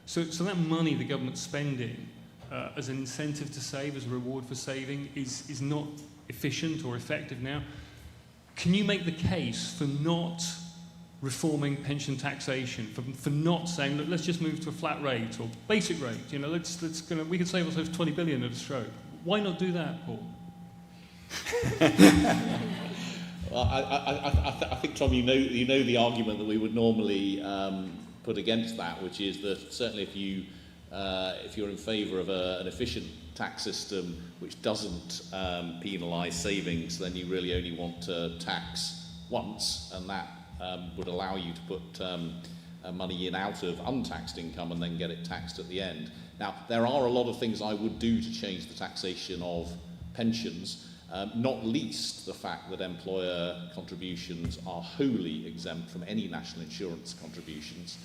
So that money the government's spending as an incentive to save, as a reward for saving, is not efficient or effective now. Can you make the case for not reforming pension taxation, for not saying, look, let's just move to a flat rate or basic rate? You know, we could save ourselves 20 billion at a stroke. Why not do that, Paul? Well, I think, Tom, you know the argument that we would normally put against that, which is that certainly if you're in favour of an efficient tax system which doesn't penalise savings, then you really only want to tax once, and that would allow you to put money in out of untaxed income and then get it taxed at the end. Now, there are a lot of things I would do to change the taxation of pensions, not least the fact that employer contributions are wholly exempt from any national insurance contributions,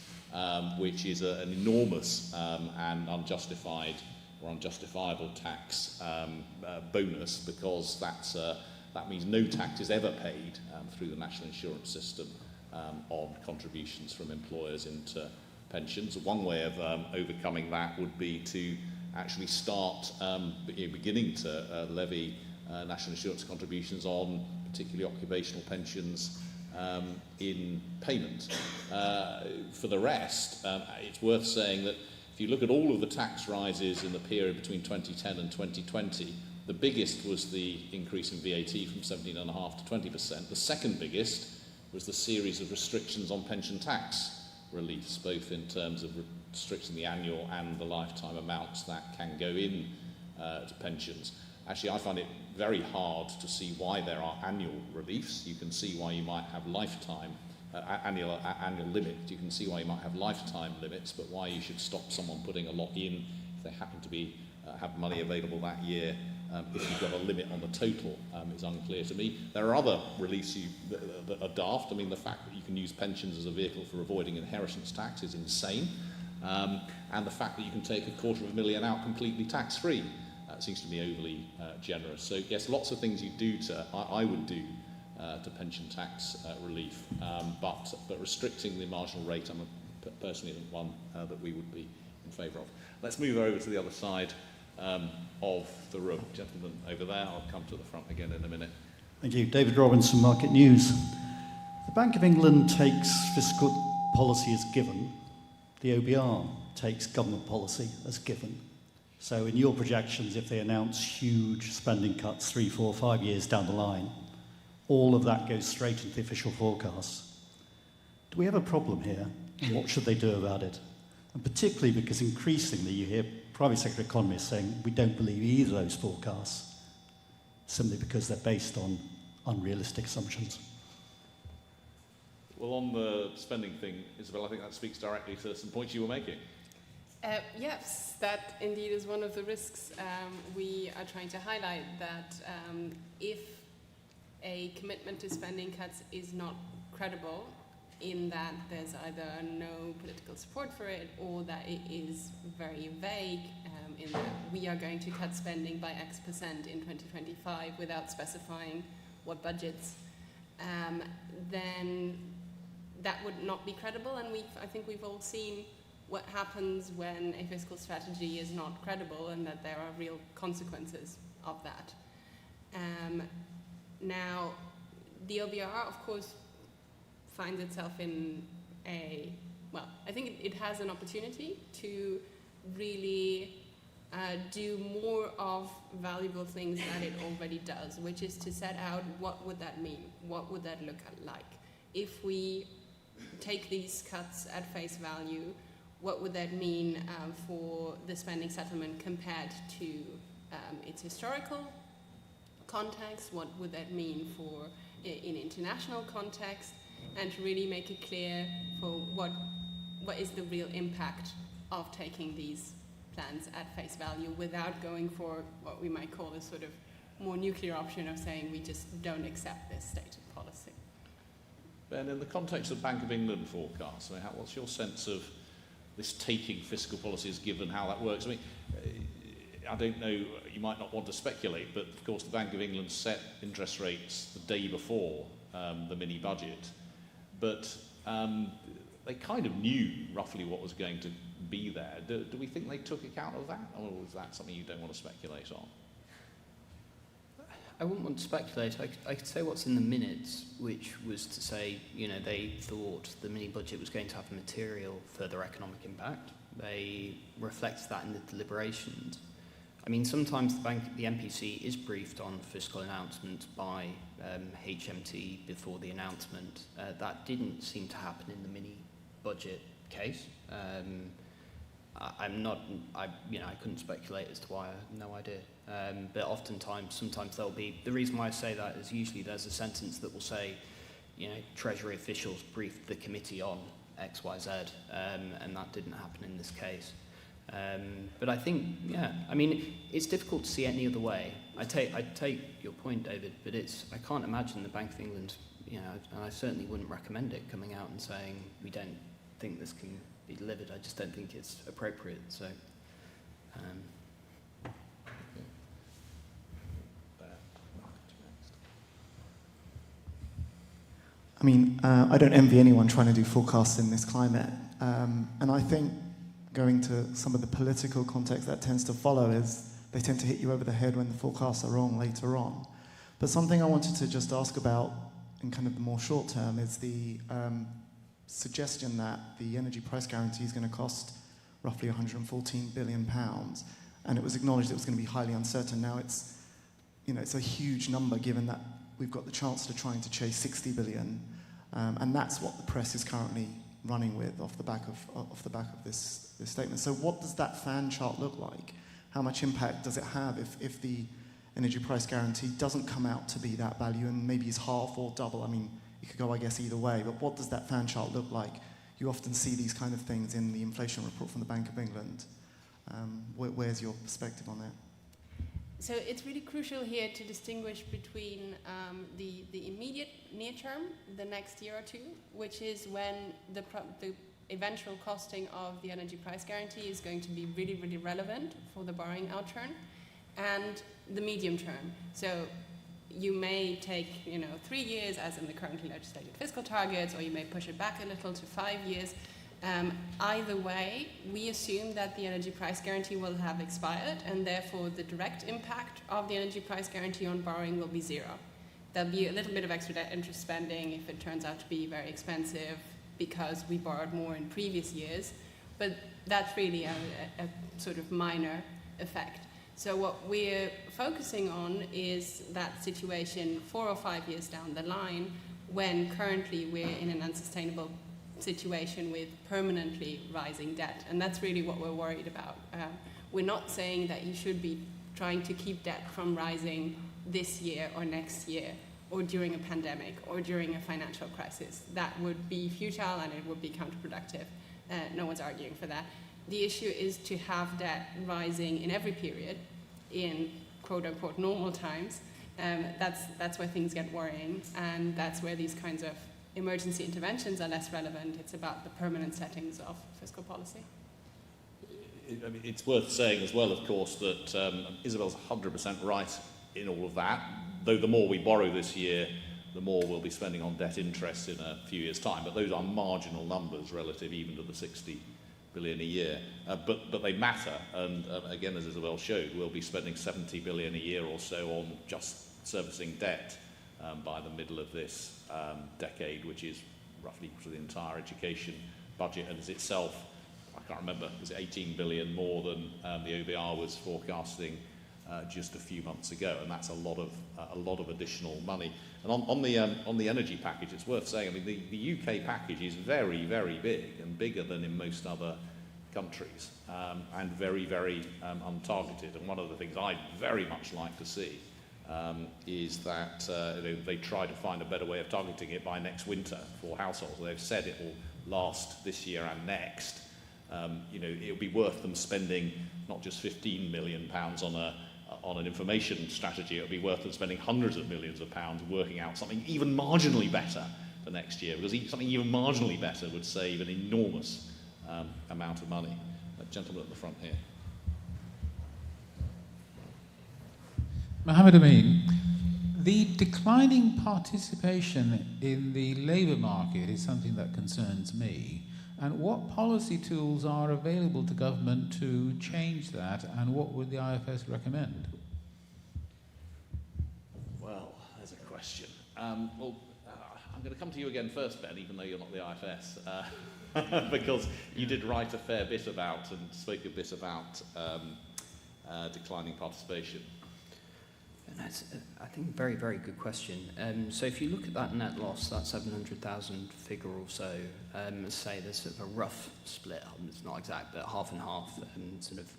which is an enormous and unjustified or unjustifiable tax bonus, because that means no tax is ever paid through the national insurance system on contributions from employers into pensions. One way of overcoming that would be to actually start beginning to levy national insurance contributions on particularly occupational pensions in payment. For the rest, it's worth saying that if you look at all of the tax rises in the period between 2010 and 2020, the biggest was the increase in VAT from 17.5% to 20%. The second biggest was the series of restrictions on pension tax reliefs, both in terms of restricting the annual and the lifetime amounts that can go in to pensions. Actually, I find it very hard to see why there are annual reliefs. You can see why you might have lifetime annual limits. You can see why you might have lifetime limits, but why you should stop someone putting a lot in if they happen to be have money available that year, if you've got a limit on the total, is unclear to me. There are other reliefs that are daft. I mean, the fact that you can use pensions as a vehicle for avoiding inheritance tax is insane. And the fact that you can take $250,000 out completely tax-free seems to me overly generous. So, yes, lots of things I would do to pension tax relief, but restricting the marginal rate, I'm personally one that we would be in favour of. Let's move over to the other side of the room. Gentleman over there, I'll come to the front again in a minute. Thank you. David Robinson, Market News. The Bank of England takes fiscal policy as given. The OBR takes government policy as given. So in your projections, if they announce huge spending cuts 3, 4, 5 years down the line, all of that goes straight into the official forecasts. Do we have a problem here? And what should they do about it? And particularly because increasingly you hear private sector economists saying we don't believe either of those forecasts, simply because they're based on unrealistic assumptions. Well, on the spending thing, Isabel, I think that speaks directly to some points you were making. Yes, that indeed is one of the risks we are trying to highlight, that if a commitment to spending cuts is not credible, in that there's either no political support for it or that it is very vague, in that we are going to cut spending by X% in 2025 without specifying what budgets, then that would not be credible. And I think we've all seen what happens when a fiscal strategy is not credible, and that there are real consequences of that. Now, the OBR, of course, finds itself in I think it has an opportunity to really do more of valuable things that it already does, which is to set out what would that mean, what would that look like. If we take these cuts at face value, what would that mean for the spending settlement compared to its historical context? What would that mean for in international context? And to really make it clear for what is the real impact of taking these plans at face value without going for what we might call a sort of more nuclear option of saying we just don't accept this stated policy. Ben, in the context of Bank of England forecasts, I mean, what's your sense of this taking fiscal policy as given, how that works? I mean, I don't know, you might not want to speculate, but of course the Bank of England set interest rates the day before the mini budget, but they kind of knew roughly what was going to be there. Do we think they took account of that, or is that something you don't want to speculate on? I wouldn't want to speculate. I could say what's in the minutes, which was to say, they thought the mini-budget was going to have a material further economic impact. They reflected that in the deliberations. I mean, sometimes the MPC is briefed on fiscal announcements by HMT before the announcement. That didn't seem to happen in the mini-budget case. I couldn't speculate as to why. I have no idea. But sometimes there'll be, the reason why I say that is usually there's a sentence that will say, Treasury officials briefed the committee on X, Y, Z, and that didn't happen in this case. But I think, it's difficult to see any other way. I take your point, David, but I can't imagine the Bank of England, and I certainly wouldn't recommend it coming out and saying we don't think this can be delivered. I just don't think it's appropriate. So. I mean, I don't envy anyone trying to do forecasts in this climate. And I think going to some of the political context that tends to follow is they tend to hit you over the head when the forecasts are wrong later on. But something I wanted to just ask about in kind of the more short term is the suggestion that the energy price guarantee is going to cost roughly £114 billion. And it was acknowledged it was going to be highly uncertain. Now it's a huge number given that we've got the Chancellor trying to chase 60 billion. And that's what the press is currently running with off the back of this statement. So what does that fan chart look like? How much impact does it have if the energy price guarantee doesn't come out to be that value and maybe is half or double? I mean, it could go, I guess, either way, but what does that fan chart look like? You often see these kind of things in the inflation report from the Bank of England. Where's your perspective on that? So it's really crucial here to distinguish between the immediate near term, the next year or two, which is when the eventual costing of the energy price guarantee is going to be really, really relevant for the borrowing outturn, and the medium term. So you may take 3 years, as in the currently legislated fiscal targets, or you may push it back a little to 5 years. Either way, we assume that the energy price guarantee will have expired, and therefore the direct impact of the energy price guarantee on borrowing will be zero. There'll be a little bit of extra debt interest spending if it turns out to be very expensive because we borrowed more in previous years, but that's really a sort of minor effect. So what we're focusing on is that situation 4 or 5 years down the line, when currently we're in an unsustainable situation with permanently rising debt. And that's really what we're worried about. We're not saying that you should be trying to keep debt from rising this year or next year, or during a pandemic, or during a financial crisis. That would be futile and it would be counterproductive. No one's arguing for that. The issue is to have debt rising in every period in quote-unquote normal times. That's where things get worrying, and that's where these kinds of emergency interventions are less relevant. It's about the permanent settings of fiscal policy. It's worth saying as well, of course, that Isabel's 100% right in all of that. Though the more we borrow this year, the more we'll be spending on debt interest in a few years' time. But those are marginal numbers relative even to the 60 billion a year. But they matter. And again, as Isabel showed, we'll be spending 70 billion a year or so on just servicing debt by the middle of this decade, which is roughly for the entire education budget, and is itself, I can't remember, is it 18 billion more than the OBR was forecasting just a few months ago, and that's a lot of additional money. And on the energy package, it's worth saying, I mean, the UK package is very, very big, and bigger than in most other countries, and very, very untargeted. And one of the things I'd very much like to see is that they try to find a better way of targeting it by next winter for households. They've said it will last this year and next. It'll be worth them spending not just £15 million on an information strategy. It'll be worth them spending hundreds of millions of pounds working out something even marginally better for next year, because something even marginally better would save an enormous amount of money. That gentleman at the front here. Mohammed Amin, the declining participation in the labour market is something that concerns me. And what policy tools are available to government to change that, and what would the IFS recommend? Well, there's a question. I'm going to come to you again first, Ben, even though you're not the IFS, because you did write a fair bit about and spoke a bit about declining participation. That's, I think, a very, very good question. So if you look at that net loss, that 700,000 figure or so, say there's sort of a rough split, it's not exact, but half and half, sort of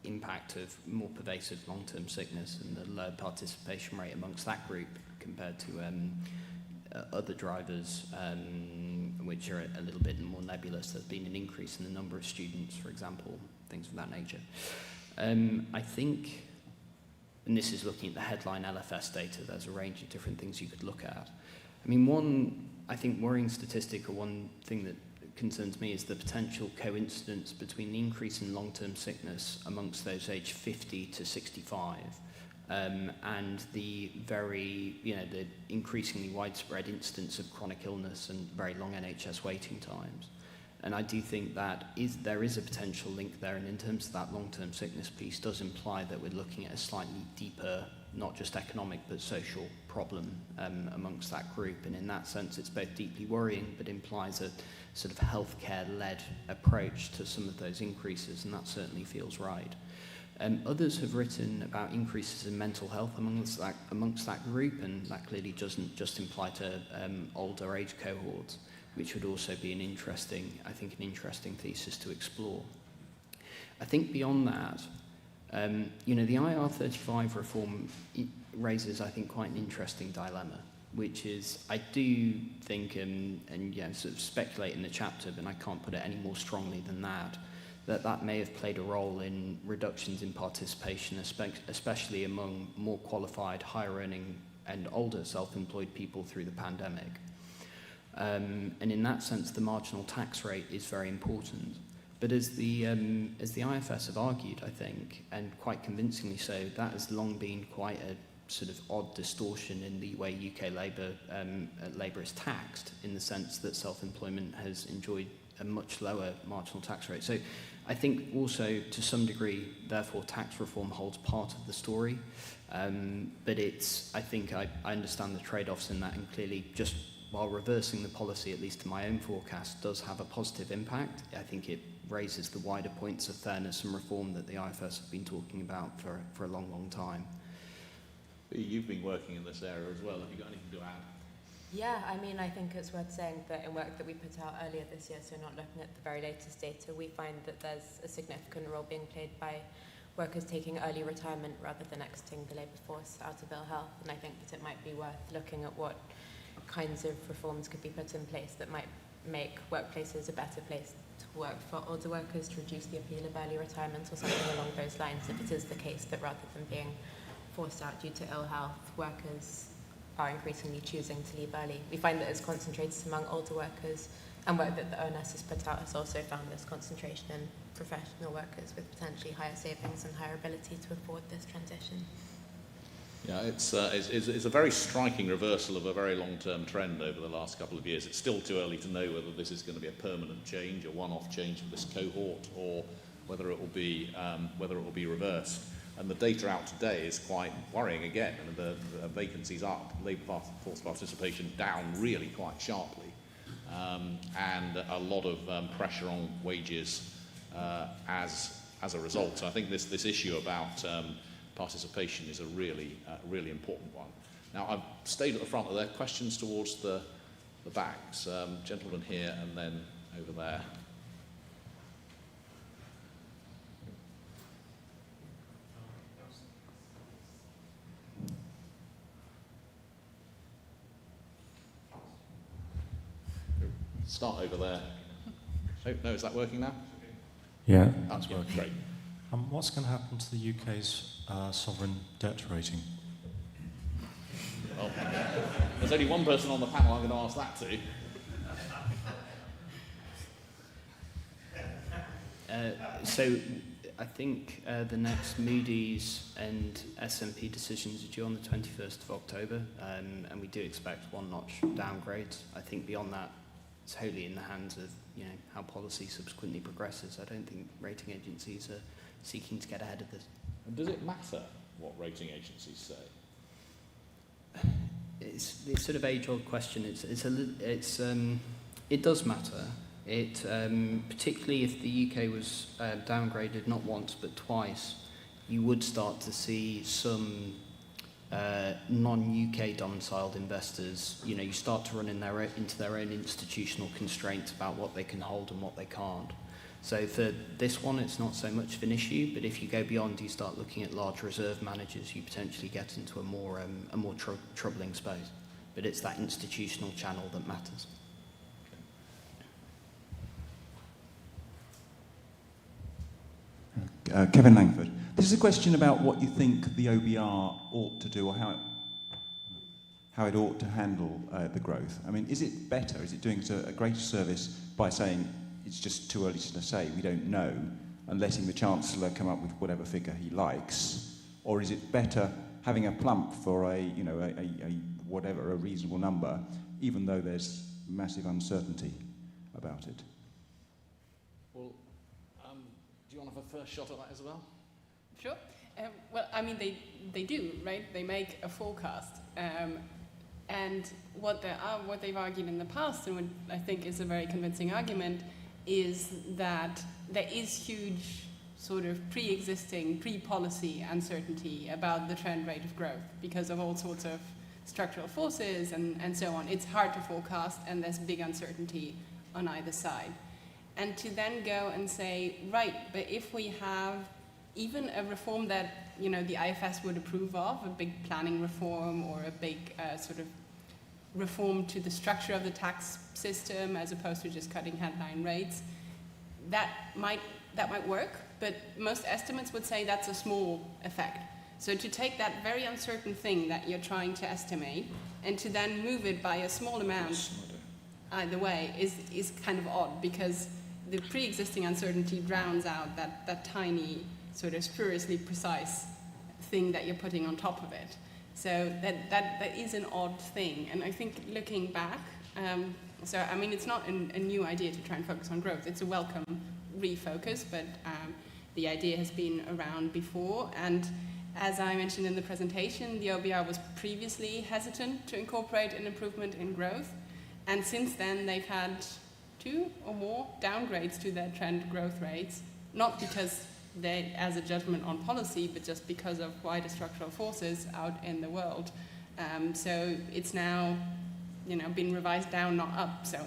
impact of more pervasive long-term sickness and the low participation rate amongst that group compared to other drivers, which are a little bit more nebulous. There's been an increase in the number of students, for example, things of that nature. I think, and this is looking at the headline LFS data, there's a range of different things you could look at. I mean, one, I think, worrying statistic, or one thing that concerns me, is the potential coincidence between the increase in long-term sickness amongst those aged 50 to 65 and the very, the increasingly widespread incidence of chronic illness and very long NHS waiting times. And I do think that there is a potential link there, and in terms of that long-term sickness piece, does imply that we're looking at a slightly deeper, not just economic, but social problem amongst that group. And in that sense, it's both deeply worrying, but implies a sort of healthcare-led approach to some of those increases, and that certainly feels right. Others have written about increases in mental health amongst that group, and that clearly doesn't just imply to older age cohorts, which would also be an interesting thesis to explore. I think beyond that, the IR35 reform raises, I think, quite an interesting dilemma, which is, I do think, and sort of speculate in the chapter, but I can't put it any more strongly than that may have played a role in reductions in participation, especially among more qualified, higher earning and older self-employed people through the pandemic. And in that sense, the marginal tax rate is very important. But as the IFS have argued, I think, and quite convincingly so, that has long been quite a sort of odd distortion in the way UK labour is taxed, in the sense that self-employment has enjoyed a much lower marginal tax rate. So I think also, to some degree, therefore, tax reform holds part of the story. But I think I understand the trade-offs in that, and clearly, just while reversing the policy, at least in my own forecast, does have a positive impact. I think it raises the wider points of fairness and reform that the IFS have been talking about for a long, long time. You've been working in this area as well. Have you got anything to add? Yeah, I mean, I think it's worth saying that in work that we put out earlier this year, so not looking at the very latest data, we find that there's a significant role being played by workers taking early retirement rather than exiting the labour force out of ill health. And I think that it might be worth looking at what kinds of reforms could be put in place that might make workplaces a better place to work for older workers, to reduce the appeal of early retirement or something along those lines, if it is the case that rather than being forced out due to ill health, workers are increasingly choosing to leave early. We find that it's concentrated among older workers, and work that the ONS has put out has also found this concentration in professional workers with potentially higher savings and higher ability to afford this transition. Yeah, it's a very striking reversal of a very long-term trend over the last couple of years. It's still too early to know whether this is going to be a permanent change, a one-off change for this cohort, or whether it will be reversed. And the data out today is quite worrying again. I mean, the vacancies up, labour force participation down really quite sharply, and a lot of pressure on wages as a result. So I think this issue about participation is a really important one. Now, I've stayed at the front. Are there questions towards the backs? Gentleman here and then over there. Start over there. Oh, no, is that working now? Yeah. That's working. Great. What's going to happen to the UK's sovereign debt rating? Well, there's only one person on the panel I'm going to ask that to. So I think the next Moody's and S&P decisions are due on the 21st of October, and we do expect one-notch downgrades. I think beyond that, it's wholly in the hands of how policy subsequently progresses. I don't think rating agencies are seeking to get ahead of this. And does it matter what rating agencies say? It's sort of age-old question. It does matter. It particularly if the UK was downgraded not once but twice, you would start to see some non-UK domiciled investors. You start to run into their own institutional constraints about what they can hold and what they can't. So for this one, it's not so much of an issue. But if you go beyond, you start looking at large reserve managers, you potentially get into a more troubling space. But it's that institutional channel that matters. Kevin Langford. This is a question about what you think the OBR ought to do, or how it ought to handle the growth. I mean, is it better? Is it doing us a greater service by saying it's just too early to say, we don't know, and letting the Chancellor come up with whatever figure he likes? Or is it better having a plump for a reasonable number, even though there's massive uncertainty about it? Well, do you want to have a first shot at that, Isabel? Sure. Well, I mean, they do, right? They make a forecast. And what they've argued in the past, and what I think is a very convincing argument, is that there is huge sort of pre-existing, pre-policy uncertainty about the trend rate of growth because of all sorts of structural forces and so on. It's hard to forecast, and there's big uncertainty on either side. And to then go and say, right, but if we have even a reform that the IFS would approve of, a big planning reform or a big sort of reform to the structure of the tax system as opposed to just cutting headline rates, that might work, but most estimates would say that's a small effect. So to take that very uncertain thing that you're trying to estimate and to then move it by a small amount either way is kind of odd, because the pre-existing uncertainty drowns out that tiny sort of spuriously precise thing that you're putting on top of it. So that is an odd thing. And I think looking back, so I mean, it's not a new idea to try and focus on growth. It's a welcome refocus, but the idea has been around before. And as I mentioned in the presentation, the OBR was previously hesitant to incorporate an improvement in growth. And since then, they've had 2 or more downgrades to their trend growth rates, not because they as a judgment on policy, but just because of wider structural forces out in the world. So it's now, been revised down, not up. So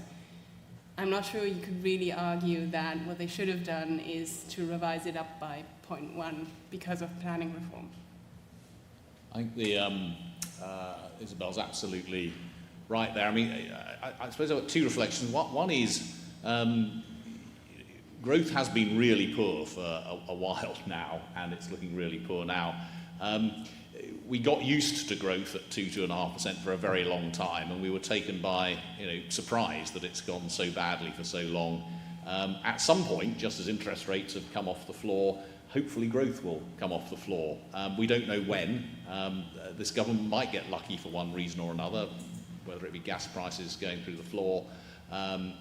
I'm not sure you could really argue that what they should have done is to revise it up by 0.1 because of planning reform. I think Isabel's absolutely right there. I mean, I suppose I've got 2 reflections. One is growth has been really poor for a while now, and it's looking really poor now. We got used to growth at 2.5% for a very long time, and we were taken by surprise that it's gone so badly for so long. At some point, just as interest rates have come off the floor, hopefully growth will come off the floor. We don't know when. This government might get lucky for one reason or another, whether it be gas prices going through the floor,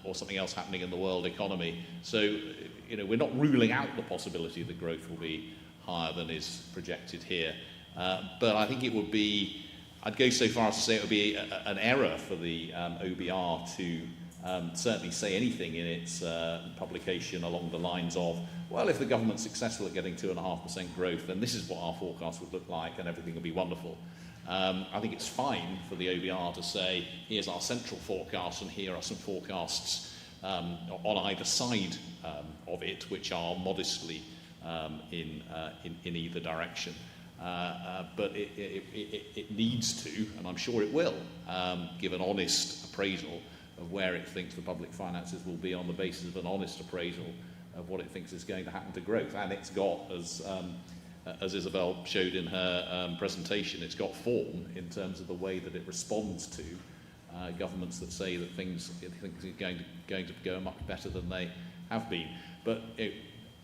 or something else happening in the world economy. So, we're not ruling out the possibility that growth will be higher than is projected here. But I think it would be, I'd go so far as to say it would be an error for the OBR to certainly say anything in its publication along the lines of, well, if the government's successful at getting 2.5% growth, then this is what our forecast would look like and everything will be wonderful. I think it's fine for the OBR to say, here's our central forecast and here are some forecasts on either side of it, which are modestly in either direction. But it needs to, and I'm sure it will, give an honest appraisal of where it thinks the public finances will be on the basis of an honest appraisal of what it thinks is going to happen to growth. And it's got, as Isabel showed in her presentation, it's got form in terms of the way that it responds to governments that say that things are going to go much better than they have been. But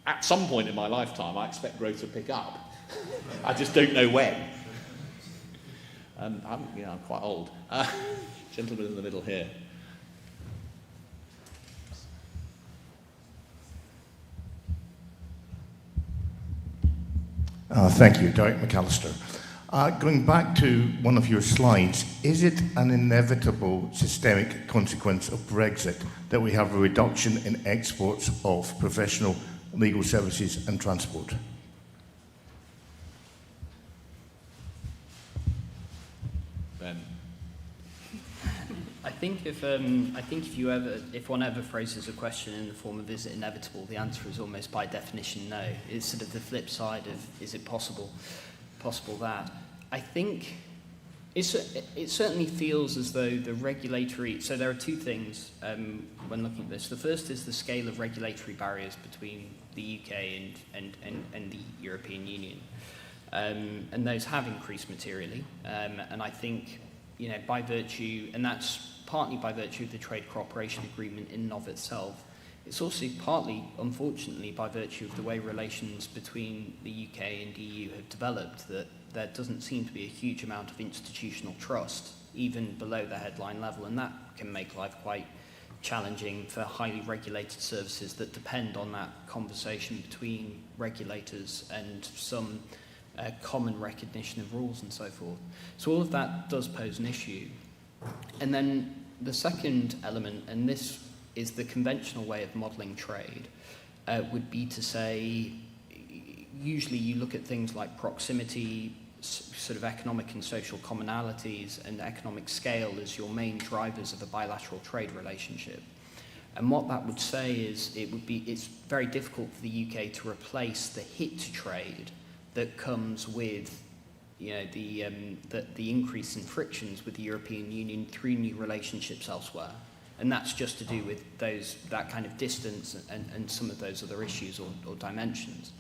at some point in my lifetime, I expect growth to pick up. I just don't know when. And I'm quite old. Gentleman in the middle here. Thank you, Derek McAllister. Going back to one of your slides, is it an inevitable systemic consequence of Brexit that we have a reduction in exports of professional legal services and transport? Ben? I think if one ever phrases a question in the form of "is it inevitable," the answer is almost by definition no. It's sort of the flip side of "is it possible that." I think it certainly feels as though the regulatory. So there are two things when looking at this. The first is the scale of regulatory barriers between the UK and the European Union, and those have increased materially. And I think, you know, by virtue, and that's partly by virtue of the trade cooperation agreement in and of itself. It's also partly, unfortunately, by virtue of the way relations between the UK and EU have developed, that there doesn't seem to be a huge amount of institutional trust, even below the headline level, and that can make life quite challenging for highly regulated services that depend on that conversation between regulators and some common recognition of rules and so forth. So all of that does pose an issue. And then the second element, and this is the conventional way of modelling trade, would be to say, usually you look at things like proximity, sort of economic and social commonalities, and economic scale as your main drivers of a bilateral trade relationship. And what that would say is it's very difficult for the UK to replace the hit to trade that comes with, you know, the increase in frictions with the European Union through new relationships elsewhere. And that's just to do with that kind of distance and some of those other issues or dimensions.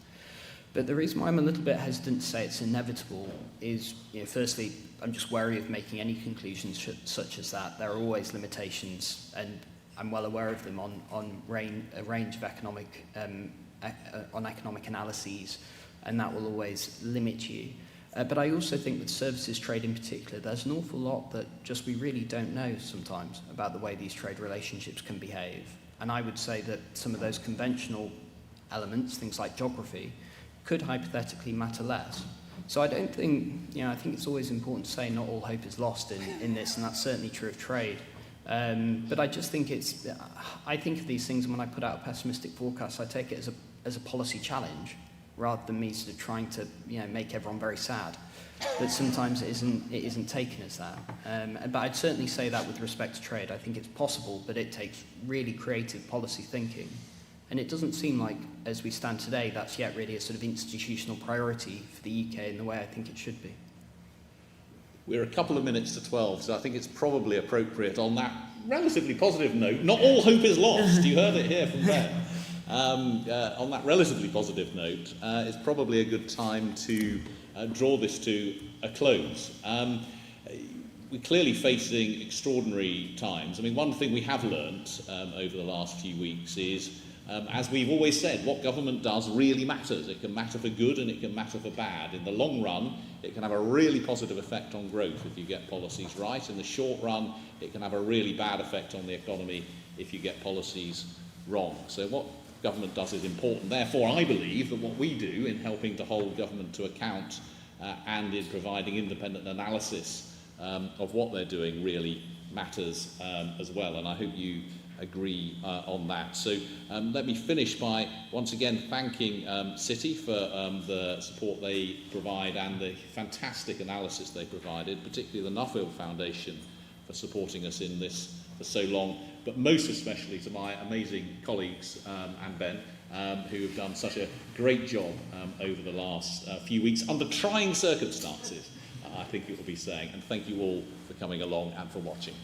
But the reason why I'm a little bit hesitant to say it's inevitable is, you know, firstly, I'm just wary of making any conclusions such as that. There are always limitations, and I'm well aware of them on a range of economic analyses, and that will always limit you. But I also think with services trade in particular, there's an awful lot that just we really don't know sometimes about the way these trade relationships can behave. And I would say that some of those conventional elements, things like geography, could hypothetically matter less. So I don't think, you know, I think it's always important to say not all hope is lost in this, and that's certainly true of trade. But I just think I think of these things, and when I put out a pessimistic forecast, I take it as a policy challenge, rather than me sort of trying to, you know, make everyone very sad. But sometimes it isn't taken as that. But I'd certainly say that with respect to trade. I think it's possible, but it takes really creative policy thinking. And it doesn't seem like, as we stand today, that's yet really a sort of institutional priority for the UK in the way I think it should be. We're a couple of minutes to 12, so I think it's probably appropriate on that relatively positive note. Not all hope is lost. You heard it here from Ben. On that relatively positive note, it's probably a good time to draw this to a close. We're clearly facing extraordinary times. I mean, one thing we have learnt over the last few weeks is, as we've always said, what government does really matters. It can matter for good and it can matter for bad. In the long run, it can have a really positive effect on growth if you get policies right. In the short run, it can have a really bad effect on the economy if you get policies wrong. So what government does is important. Therefore, I believe that what we do in helping to hold government to account and in providing independent analysis of what they're doing really matters as well. And I hope you agree on that. So let me finish by once again thanking Citi for the support they provide and the fantastic analysis they provided, particularly the Nuffield Foundation for supporting us in this for so long, but most especially to my amazing colleagues and Ben, who have done such a great job over the last few weeks under trying circumstances, I think it will be saying. And thank you all for coming along and for watching.